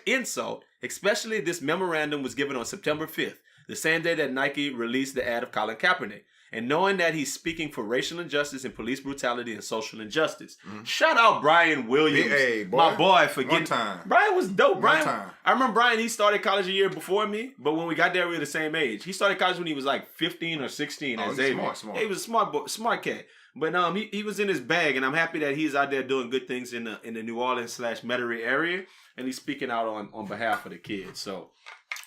S2: insult, especially this memorandum was given on September 5th, the same day that Nike released the ad of Colin Kaepernick. And knowing that he's speaking for racial injustice and police brutality and social injustice. Shout out Brian Williams, my boy, for getting... Brian was dope. I remember Brian, he started college a year before me, but when we got there, we were the same age. He started college when he was like 15 or 16 at Xavier. Smart. Yeah, he was a smart cat. But he was in his bag, and I'm happy that he's out there doing good things in the New Orleans / Metairie area, and he's speaking out on behalf of the kids. So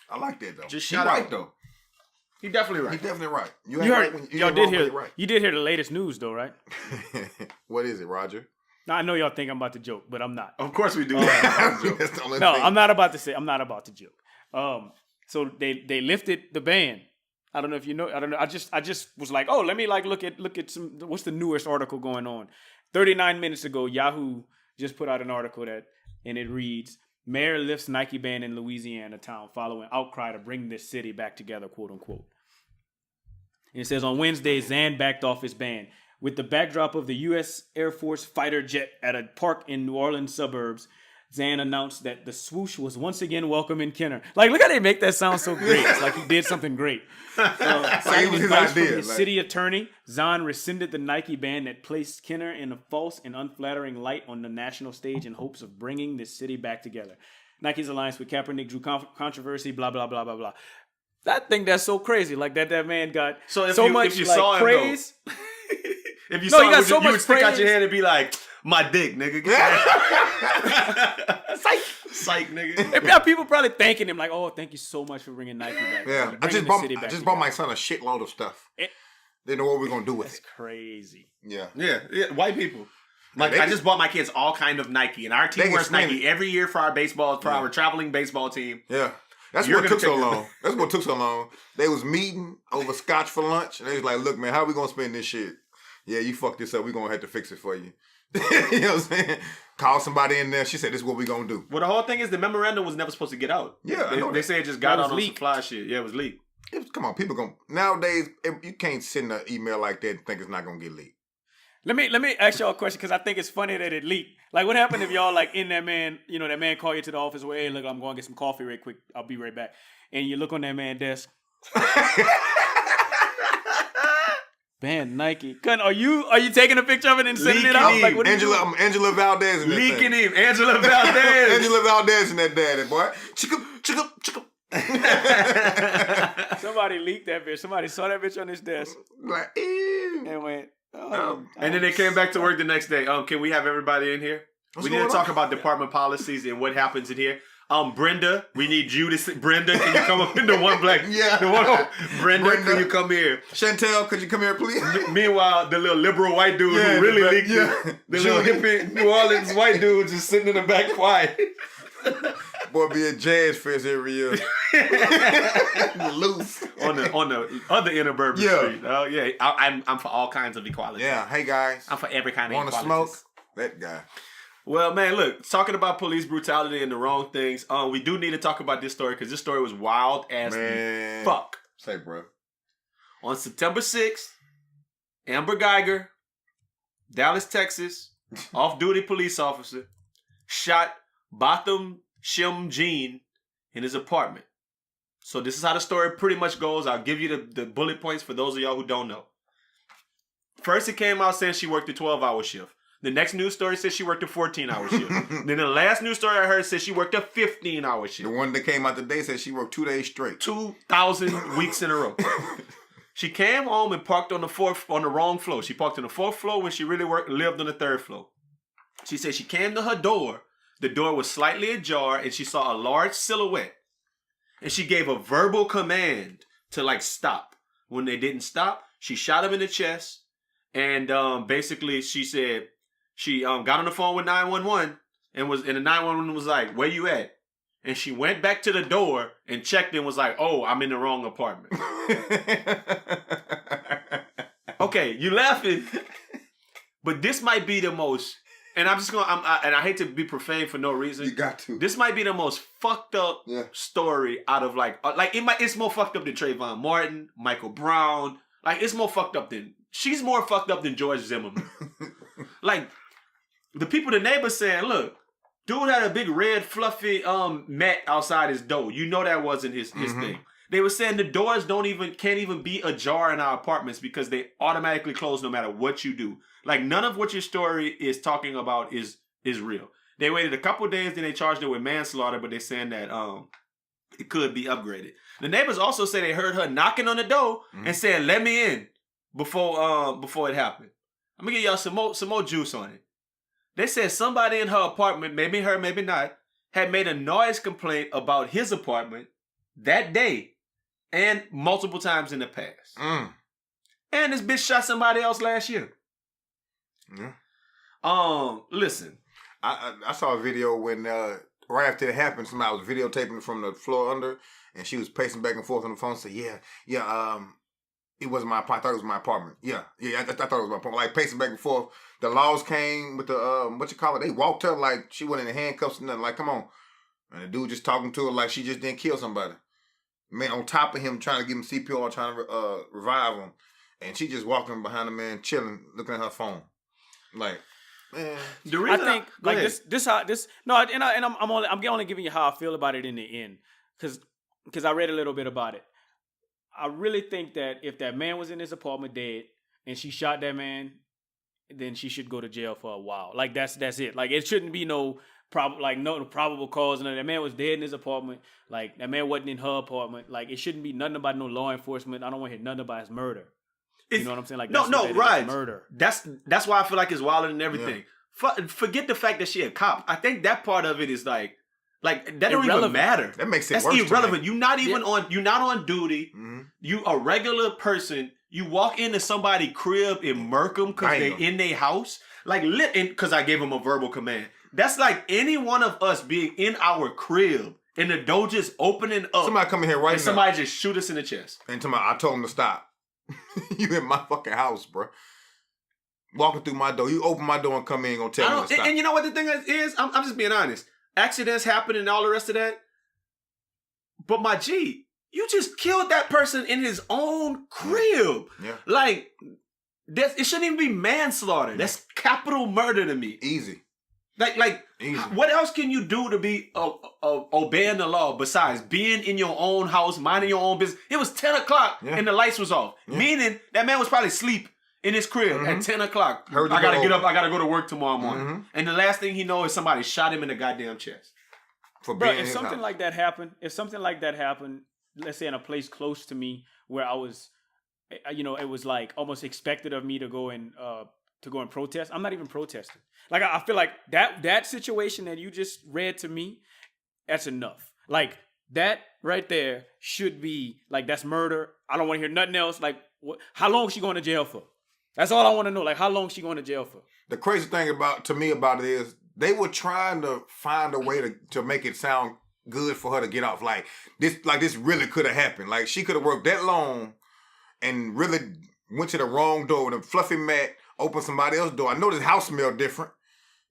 S4: I like that though.
S2: Just shout out though. He definitely right.
S4: He's definitely right.
S3: You did hear the latest news though, right?
S4: What is it, Roger?
S3: Now, I know y'all think I'm about to joke, but I'm not.
S2: Of course we do.
S3: I'm not about to joke. So they lifted the ban. I don't know if you know. I don't know. I just was like, oh, let me like look at some. What's the newest article going on? 39 minutes ago, Yahoo just put out an article and it reads, Mayor lifts Nike ban in Louisiana town following outcry to bring this city back together, quote unquote. And it says on Wednesday, Zahn backed off his ban. With the backdrop of the U.S. Air Force fighter jet at a park in New Orleans suburbs, Zahn announced that the swoosh was once again welcome in Kenner. Like, look how they make that sound so great. It's like he did something great. Citing advice from his city attorney, Zahn rescinded the Nike ban that placed Kenner in a false and unflattering light on the national stage in hopes of bringing this city back together. Nike's alliance with Kaepernick drew controversy, blah, blah, blah, blah, blah. I think that's so crazy. Like, that man got so much praise.
S2: If you saw him, you would stick out your hand and be like, my dick, nigga. Psych, nigga.
S3: There are people probably thanking him like, oh, thank you so much for bringing Nike back.
S4: Yeah, I just bought my son a shitload of stuff. They know what we're going to do with it.
S3: That's crazy.
S2: Yeah. White people. Like, I just bought my kids all kind of Nike. And our team wears Nike every year for our traveling baseball team.
S4: Yeah. That's what took so long. They was meeting over scotch for lunch. And they was like, look, man, how we going to spend this shit? Yeah, you fucked this up. We're going to have to fix it for you. You know what I'm saying? Call somebody in there. She said, this is what we're going to do.
S2: Well, the whole thing is the memorandum was never supposed to get out.
S4: Yeah,
S2: They say it just got out on some fly shit. Yeah, it was leaked.
S4: Come on, people nowadays you can't send an email like that and think it's not gonna get leaked.
S3: Let me ask y'all a question because I think it's funny that it leaked. Like, what happened if y'all like in that man, that man call you to the office where, hey, look, I'm going to get some coffee real quick. I'll be right back. And you look on that man's desk. Man, Nike. Are you taking a picture of it and sending it out? Like, what
S4: Angela Valdez in that
S2: leaking him. Angela Valdez.
S4: Angela Valdez in that daddy, boy. Chicka.
S3: Somebody leaked that bitch. Somebody saw that bitch on his desk.
S4: Like, ew.
S3: And went,
S2: and then they came back to work the next day. Can we have everybody in here? We need to talk about department policies and what happens in here. Brenda, we need you to sit. Brenda, can you come up in the one black?
S4: Yeah.
S2: Brenda, can you come here?
S4: Chantel, could you come here, please?
S2: Meanwhile, the little liberal white dude who really leaked it. The little hippie New Orleans white dude just sitting in the back quiet.
S4: Boy, be a jazz fest every year. Loose.
S2: On the other end of Bourbon Street. Oh, yeah. I'm for all kinds of equality.
S4: Yeah. Hey, guys.
S2: I'm for every kind of equality.
S4: Want to smoke? That guy.
S2: Well, man, look, talking about police brutality and the wrong things, we do need to talk about this story because this story was wild as fuck.
S4: Say, bro.
S2: On September 6th, Amber Geiger, Dallas, Texas, off-duty police officer, shot Botham Jean in his apartment. So this is how the story pretty much goes. I'll give you the bullet points for those of y'all who don't know. First, it came out saying she worked a 12-hour shift. The next news story says she worked a 14-hour shift. Then the last news story I heard says she worked a 15-hour shift.
S4: The one that came out today said she worked 2 days straight.
S2: 2,000 weeks in a row. She came home and parked on the wrong floor. She parked on the 4th floor when she really lived on the 3rd floor. She said she came to her door. The door was slightly ajar and she saw a large silhouette. And she gave a verbal command to stop. When they didn't stop, she shot him in the chest. And basically she said, she got on the phone with 911 and the 911 was like, where you at? And she went back to the door and checked and was like, oh, I'm in the wrong apartment. Okay, you laughing, but this might be the most, and I'm just and I hate to be profane for no reason.
S4: You got to.
S2: This might be the most fucked up story out of it's more fucked up than Trayvon Martin, Michael Brown. It's more fucked up she's more fucked up than George Zimmerman. The people, the neighbors saying, look, dude had a big red fluffy mat outside his door. You know that wasn't his thing. They were saying the doors can't even be ajar in our apartments because they automatically close no matter what you do. None of what your story is talking about is real. They waited a couple of days, then they charged her with manslaughter, but they're saying that it could be upgraded. The neighbors also say they heard her knocking on the door and saying, let me in before it happened. I'm gonna give y'all some more juice on it. They said somebody in her apartment, maybe her, maybe not, had made a noise complaint about his apartment that day and multiple times in the past. And this bitch shot somebody else last year. Listen.
S4: I saw a video when right after it happened, somebody was videotaping from the floor under and she was pacing back and forth on the phone and said, it wasn't my apartment. I thought it was my apartment. I thought it was my apartment. Pacing back and forth. The laws came with the, they walked her like she wasn't in handcuffs and nothing. Come on. And the dude just talking to her like she just didn't kill somebody. Man, on top of him trying to give him CPR, trying to revive him. And she just walking behind the man, chilling, looking at her phone. Man.
S3: The reason I think I'm only giving you how I feel about it in the end. Because I read a little bit about it. I really think that if that man was in his apartment dead and she shot that man, then she should go to jail for a while. That's it. It shouldn't be no probable cause. And that man was dead in his apartment. That man wasn't in her apartment. It shouldn't be nothing about no law enforcement. I don't want to hear nothing about his murder. You know what I'm saying?
S2: Right.
S3: Murder.
S2: That's why I feel like it's wilder than everything. Yeah. Forget the fact that she a cop. I think that part of it is that don't even matter.
S4: That makes it
S2: That's
S4: worse.
S2: That's irrelevant. You're not even on. You're not on duty. You a regular person. You walk into somebody's crib and murk them because they in their house. Because I gave them a verbal command. That's like any one of us being in our crib and the door just opening up.
S4: Somebody come in here right now.
S2: Somebody just shoot us in the chest.
S4: And I told him to stop. You in my fucking house, bro. Walking through my door. You open my door and come in and gonna tell me to stop.
S2: And you know what the thing is? I'm just being honest. Accidents happen and all the rest of that. But my G, you just killed that person in his own crib.
S4: Yeah.
S2: Like, it shouldn't even be manslaughter. That's capital murder to me.
S4: Easy.
S2: Like,
S4: Easy.
S2: What else can you do to be obeying the law besides being in your own house, minding your own business? It was 10 o'clock and the lights was off. Yeah. Meaning that man was probably asleep in his crib at 10 o'clock. I gotta get up. I gotta go to work tomorrow morning. And the last thing he knows is somebody shot him in the goddamn chest.
S3: If something like that happened, let's say in a place close to me where I was, it was like almost expected of me to go and protest. I'm not even protesting. Like I feel like that situation that you just read to me, that's enough. Like that right there should be like, that's murder. I don't want to hear nothing else. Like, how long is she going to jail for? That's all I want to know. Like, how long is she going to jail for?
S4: The crazy thing about it is they were trying to find a way to make it sound good for her to get off. Like this really could have happened. Like she could have worked that long and really went to the wrong door with a fluffy mat, opened somebody else's door. I know this house smelled different.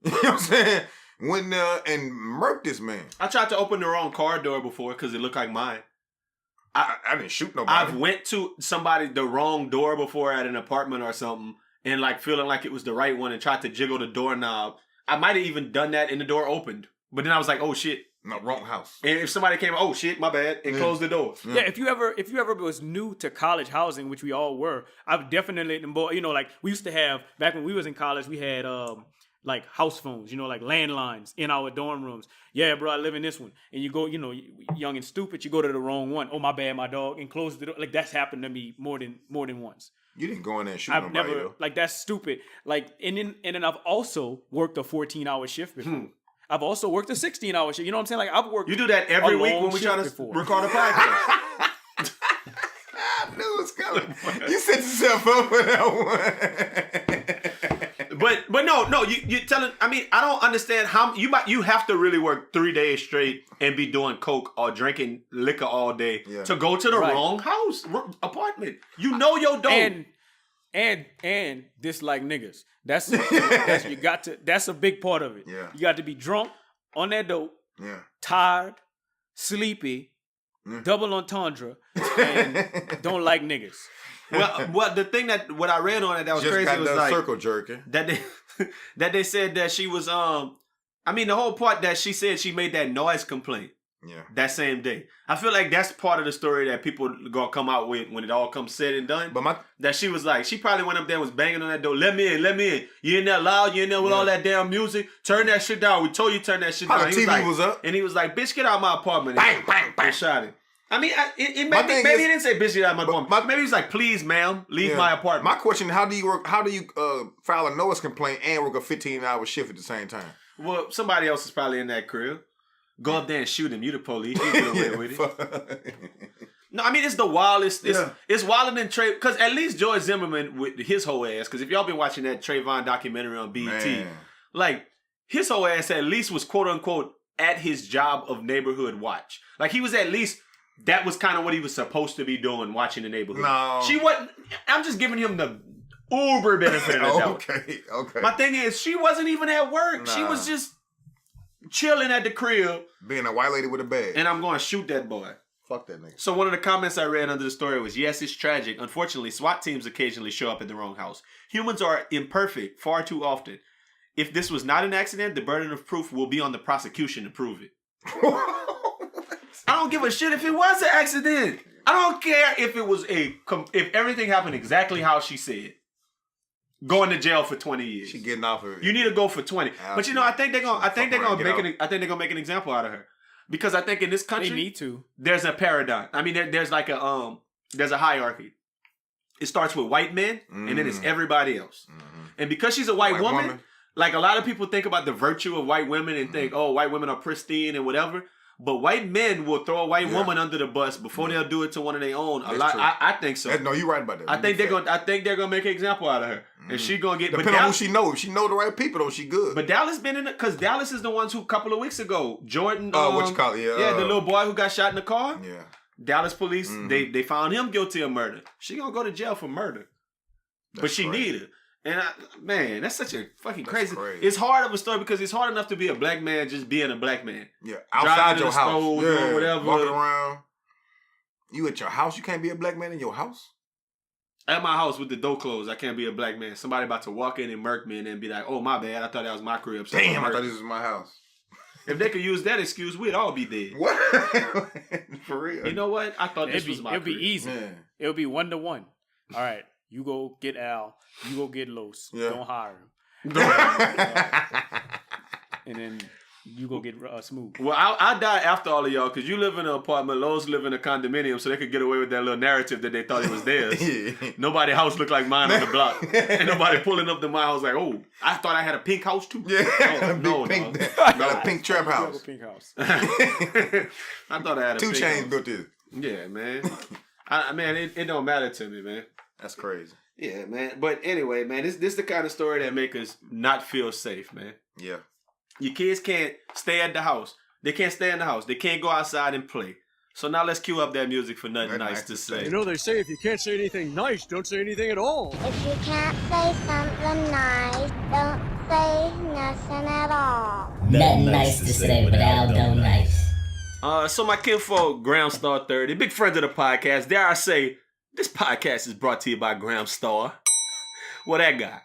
S4: You know what I'm saying? Went there and murked this man.
S2: I tried to open the wrong car door before because it looked like mine.
S4: I didn't shoot nobody.
S2: I've went to the wrong door before at an apartment or something and like feeling like it was the right one and tried to jiggle the doorknob. I might have even done that and the door opened. But then I was like, oh shit.
S4: No, wrong house.
S2: And if somebody came, oh shit, my bad, and closed the door.
S3: Yeah, if you ever was new to college housing, which we all were, I've definitely, like we used to have, back when we was in college, we had like house phones, like landlines in our dorm rooms. Yeah, bro, I live in this one. And you go, young and stupid, you go to the wrong one. Oh, my bad, my dog, and close the door. Like that's happened to me more than once.
S4: You didn't go in there and shoot nobody, though.
S3: Like that's stupid. Like, and then I've also worked a 14-hour shift before. I've also worked a 16-hour shift. You know what I'm saying? Like I've worked.
S2: You do that every week when we try to record a podcast.
S4: I knew it was coming. You set yourself up for that
S2: one. But no, you telling. I mean, I don't understand how you have to really work 3 days straight and be doing coke or drinking liquor all day to go to the wrong house apartment. You know your dope.
S3: And dislike niggas. That's that's a big part of it.
S4: Yeah.
S3: You got to be drunk on that dope, tired, sleepy, double entendre, and don't like niggas.
S2: Well, the thing what I read on it that was
S4: just
S2: crazy was like
S4: circle jerking.
S2: That they said that she was the whole part that she said she made that noise complaint.
S4: Yeah. That
S2: same day. I feel like that's part of the story that people gonna come out with when it all comes said and done. But that she was like, she probably went up there and was banging on that door. Let me in. You in there loud? You in there with all that damn music? Turn that shit down. We told you to turn that shit down.
S4: The TV was up.
S2: And he was like, bitch, get out of my apartment.
S4: Bang, bang, bang.
S2: And shot him. I mean, maybe he didn't say bitch, get out of my apartment. Maybe he was like, please, ma'am, leave my apartment.
S4: My question, how do you file a noise complaint and work a 15-hour shift at the same time?
S2: Well, somebody else is probably in that crib. Go up there and shoot him. You the police. You get away with it. No, I mean, it's the wildest. It's wilder than Trey. Because at least George Zimmerman with his whole ass. Because if y'all been watching that Trayvon documentary on BET, like, his whole ass at least was quote unquote at his job of neighborhood watch. Like, he was at least, that was kind of what he was supposed to be doing, watching the neighborhood.
S4: No.
S2: She wasn't, I'm just giving him the uber benefit of the doubt.
S4: Okay.
S2: My thing is, she wasn't even at work. She was just chilling at the crib.
S4: Being a white lady with a bag.
S2: And I'm going to shoot that boy.
S4: Fuck that nigga.
S2: So one of the comments I read under the story was, yes, it's tragic. Unfortunately, SWAT teams occasionally show up in the wrong house. Humans are imperfect far too often. If this was not an accident, the burden of proof will be on the prosecution to prove it. I don't give a shit if it was an accident. I don't care if it was if everything happened exactly how she said. Going to jail for 20 years.
S4: She getting off her.
S2: You need to go for 20. But I think they're gonna make an example out of her. Because I think in this country,
S3: they need to.
S2: There's a paradigm. I mean, there's like there's a hierarchy. It starts with white men, and then it's everybody else. Mm-hmm. And because she's a white woman, like a lot of people think about the virtue of white women and think, oh, white women are pristine and whatever. But white men will throw a white woman under the bus before they'll do it to one of their own. I think so.
S4: No, you're right about that.
S2: I think they're gonna make an example out of her, and she gonna get.
S4: Depending on who she knows. If she know the right people, though, she good.
S2: But Dallas been in it because Dallas is the ones who a couple of weeks ago, Jordan.
S4: What you call it?
S2: Yeah, the little boy who got shot in the car.
S4: Yeah.
S2: Dallas police they found him guilty of murder. She gonna go to jail for murder, but she needed. And man, that's such a fucking crazy. It's hard of a story because it's hard enough to be a black man just being a black man.
S4: Yeah, outside your house,
S2: or whatever,
S4: walking around. You at your house? You can't be a black man in your house?
S2: At my house with the door closed, I can't be a black man. Somebody about to walk in and murk me and then be like, "Oh, my bad. I thought that was my crib." So
S4: Damn, I thought this was my house.
S2: If they could use that excuse, we'd all be dead.
S4: What? For real?
S2: You know what? I thought this was my crib.
S3: It'll be easy.
S4: Man.
S3: It'll be 1-1. All right, you go get Al. You go get Los.
S4: Yeah.
S3: Don't hire him. And then you go get Smuve.
S2: Well, I died after all of y'all because you live in an apartment, Lowe's live in a condominium, so they could get away with that little narrative that they thought it was theirs.
S4: Yeah.
S2: Nobody house looked like mine on the block. And nobody pulling up to my house like, "Oh, I thought I had a pink house too."
S4: Yeah.
S2: No,
S4: pink,
S2: no.
S4: got a pink trap
S3: You have a
S4: house.
S3: pink house.
S2: I thought I had a
S4: 2
S2: pink
S4: Chainz
S2: house.
S4: built this.
S2: Yeah, man. Man, it don't matter to me, man.
S4: That's crazy.
S2: Yeah, man. But anyway, man, this the kind of story that make us not feel safe, man.
S4: Yeah.
S2: Your kids can't stay at the house. They can't stay in the house. They can't go outside and play. So now let's cue up that music for Nothing Nice to say.
S5: You know, they say if you can't say anything nice, don't say anything at all.
S6: If you can't say something nice, don't say nothing at all.
S7: Nothing nice to say with Aldo NICE.
S2: So my kinfolk, Graham Star 30, big friends of the podcast, dare I say, this podcast is brought to you by Graham Star. Well, that guy,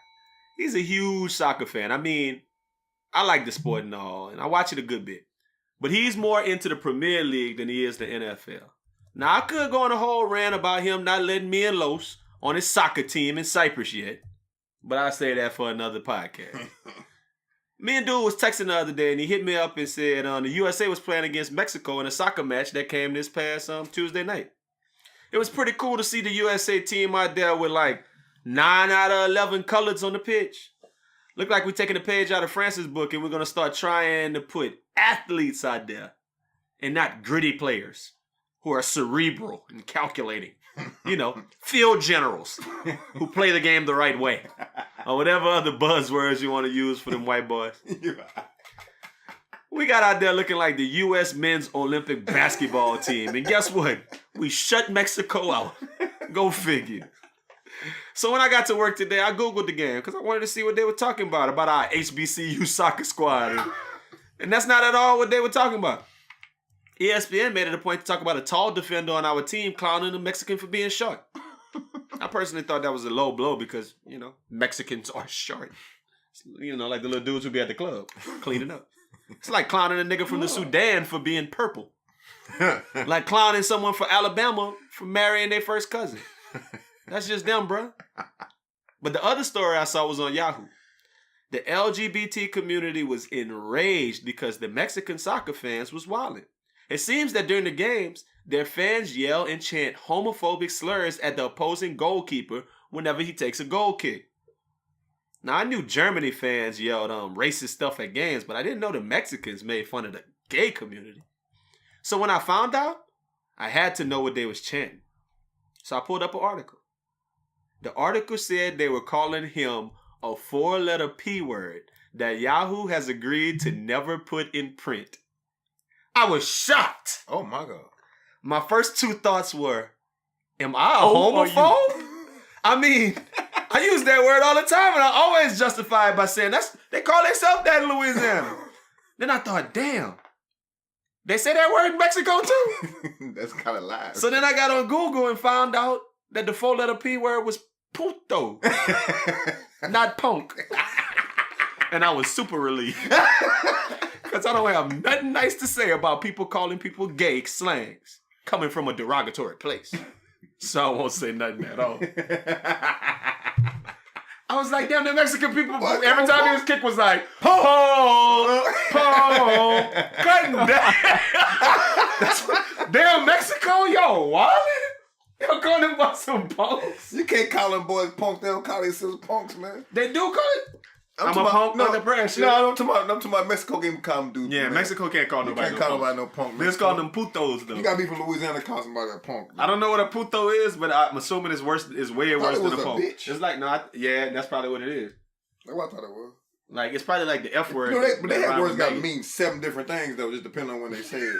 S2: he's a huge soccer fan. I mean, I like the sport and all, and I watch it a good bit. But he's more into the Premier League than he is the NFL. Now, I could go on a whole rant about him not letting me and Los on his soccer team in Cyprus yet, but I'll say that for another podcast. Me and dude was texting the other day, and he hit me up and said the USA was playing against Mexico in a soccer match that came this past Tuesday night. It was pretty cool to see the USA team out there with like 9 out of 11 colors on the pitch. Looked like we're taking a page out of Francis' book and we're going to start trying to put athletes out there and not gritty players who are cerebral and calculating. You know, field generals who play the game the right way. Or whatever other buzzwords you want to use for them white boys. We got out there looking like the U.S. men's Olympic basketball team. And guess what? We shut Mexico out. Go figure. So when I got to work today, I Googled the game because I wanted to see what they were talking about our HBCU soccer squad. And that's not at all what they were talking about. ESPN made it a point to talk about a tall defender on our team clowning a Mexican for being short. I personally thought that was a low blow because, you know, Mexicans are short. You know, like the little dudes who be at the club cleaning up. It's like clowning a nigga from the Sudan for being purple. Like clowning someone from Alabama for marrying their first cousin. That's just them, bro. But the other story I saw was on Yahoo. The LGBT community was enraged because the Mexican soccer fans was wilding. It seems that during the games, their fans yell and chant homophobic slurs at the opposing goalkeeper whenever he takes a goal kick. Now, I knew Germany fans yelled racist stuff at games, but I didn't know the Mexicans made fun of the gay community. So when I found out, I had to know what they was chanting. So I pulled up an article. The article said they were calling him a 4-letter P word that Yahoo has agreed to never put in print. I was shocked.
S4: Oh my God.
S2: My first 2 thoughts were, am I a homophobe? I mean, I use that word all the time and I always justify it by saying they call themselves that in Louisiana. Then I thought, damn, they say that word in Mexico too?
S4: That's kind of live.
S2: So then I got on Google and found out that the 4-letter P word was puto, not punk. And I was super relieved. Because I don't have nothing nice to say about people calling people gay slangs coming from a derogatory place. So I won't say nothing at all. I was like, damn, the Mexican people, every time his kick was like, po, cutting down. Damn, Mexico, yo, what? Y'all call them about some punks?
S4: You can't call them boys punks. They don't call themselves punks, man.
S2: They do call it? I'm a punk under pressure.
S4: No, I'm talking about Mexico can't call them dudes.
S2: Yeah,
S4: man.
S2: Mexico can't call nobody
S4: can't call nobody no punk.
S2: They just call them putos, though.
S4: You gotta be from Louisiana to call somebody a punk. Man.
S2: I don't know what a puto is, but I'm assuming it's worse. It's way worse than a punk.
S4: Bitch.
S2: It's like, yeah, that's probably what it is.
S4: That's what I thought it was.
S2: Like, it's probably like the F word.
S4: You know, but they have words that mean 7 different things, though, just depending on when they say it.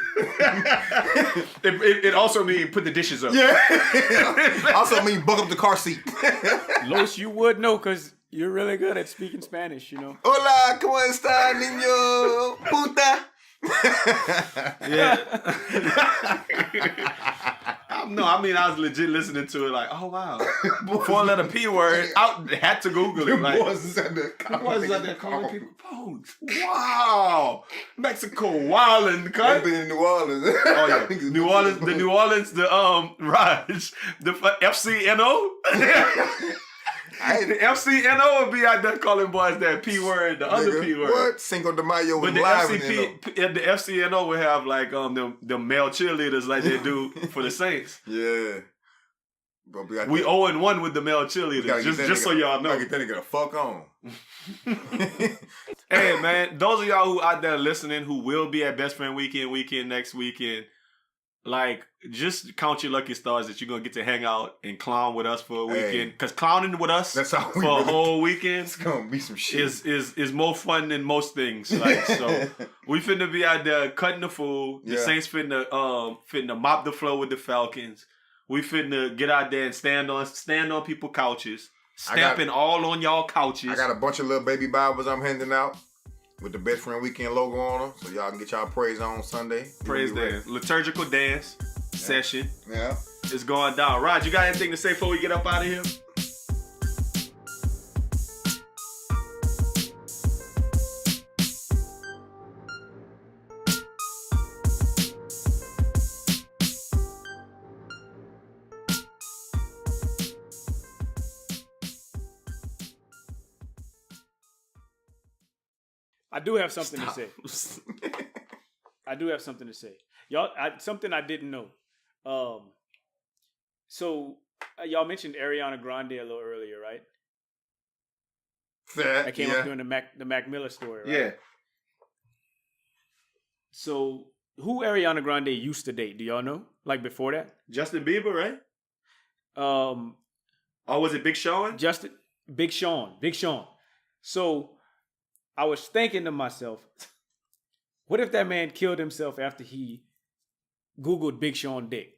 S2: it also means put the dishes up.
S4: Yeah. Also mean buck up the car seat.
S3: Los, you would know because you're really good at speaking Spanish, you know.
S4: Hola, ¿cómo está, niño? Puta.
S2: Yeah. I mean, I was legit listening to it like, oh wow, 4-letter P word. I had to Google it. Like,
S4: boys is out there
S2: calling people punks. Wow, Mexico wildin', cut.
S4: Been in New Orleans.
S2: Oh yeah, New Orleans, Raj, the FCNO. The FCNO would be out there calling boys that P word, the other P word.
S4: What? Cinco de Mayo was
S2: But
S4: live
S2: the FCNO would have like the male cheerleaders like they do for the Saints.
S4: Yeah. But
S2: we 0-1 with the male cheerleaders. Just so y'all know.
S4: Get that nigga the fuck on.
S2: Hey man, those of y'all who out there listening who will be at Best Friend Weekend next weekend, like, just count your lucky stars that you're going to get to hang out and clown with us for a weekend. Because clowning with us for a whole weekend
S4: it's going to be some shit.
S2: Is more fun than most things. Like, so we finna be out there cutting the food. The Saints finna mop the floor with the Falcons. We finna get out there and stand on people's couches. Stamping all on y'all couches.
S4: I got a bunch of little baby Bibles I'm handing out with the Best Friend Weekend logo on them, so y'all can get y'all praise on Sunday.
S2: Praise dance. Liturgical dance session.
S4: Yeah.
S2: It's going down. Rod, you got anything to say before we get up out of here?
S3: I do have something to say. Y'all, something I didn't know. So y'all mentioned Ariana Grande a little earlier, right? That came up during the Mac Miller story, right?
S2: Yeah.
S3: So who Ariana Grande used to date? Do y'all know? Like before that?
S2: Justin Bieber, right? Or was it Big Sean?
S3: Big Sean. So I was thinking to myself, what if that man killed himself after he Googled Big Sean dick?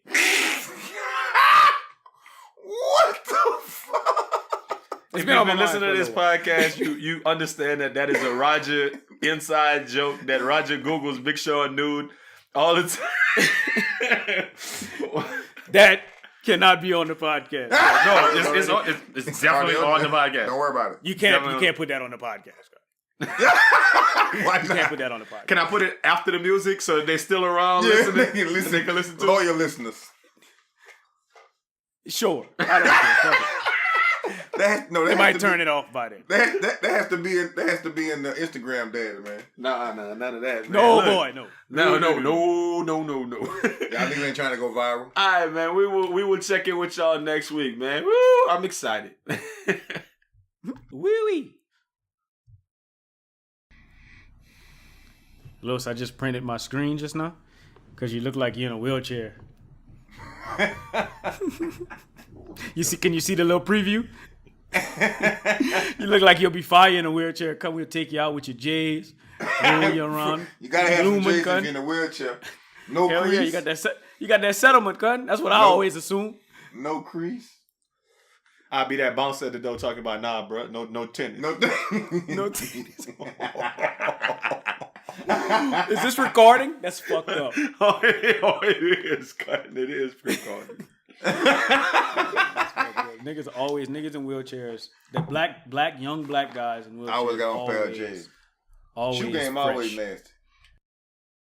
S4: What the fuck?
S2: If you've been listening to this podcast, you understand that is a Roger inside joke that Roger Googles Big Sean nude all the time.
S3: That cannot be on the podcast.
S2: No, it's definitely on the podcast.
S4: Don't worry about it.
S3: You can't put that on the podcast.
S4: Why
S3: You can't put that on the podcast.
S2: Can I put it after the music so they're still around listening? They can listen to it?
S4: Loyal listeners.
S3: Sure. I don't care. They might turn it off by then.
S4: That has to be in the Instagram data, man.
S2: Nah, none of that, man.
S3: No,
S2: Look,
S3: boy, no.
S2: No.
S4: Y'all niggas ain't trying to go viral.
S2: All right, man. We will check in with y'all next week, man. Woo! I'm excited.
S3: Woo-wee. Los, I just printed my screen just now because you look like you're in a wheelchair. Can you see the little preview? You look like you'll be fire in a wheelchair. Come, we'll take you out with your J's, roll you around.
S4: You gotta have some J's if you're in a wheelchair. No
S3: Hell
S4: crease.
S3: Yeah, you got that settlement, cuz. That's what I always assume.
S4: No crease.
S2: I'll be that bouncer at the door talking about, nah, bro, no tennis.
S4: No tennis.
S3: Is this recording? That's fucked up.
S2: Oh, it is. It is recording.
S3: Niggas in wheelchairs. The young black guys in wheelchairs.
S4: I always got on a pair of J's.
S3: Always
S4: Shoe game
S3: fresh.
S4: always nasty.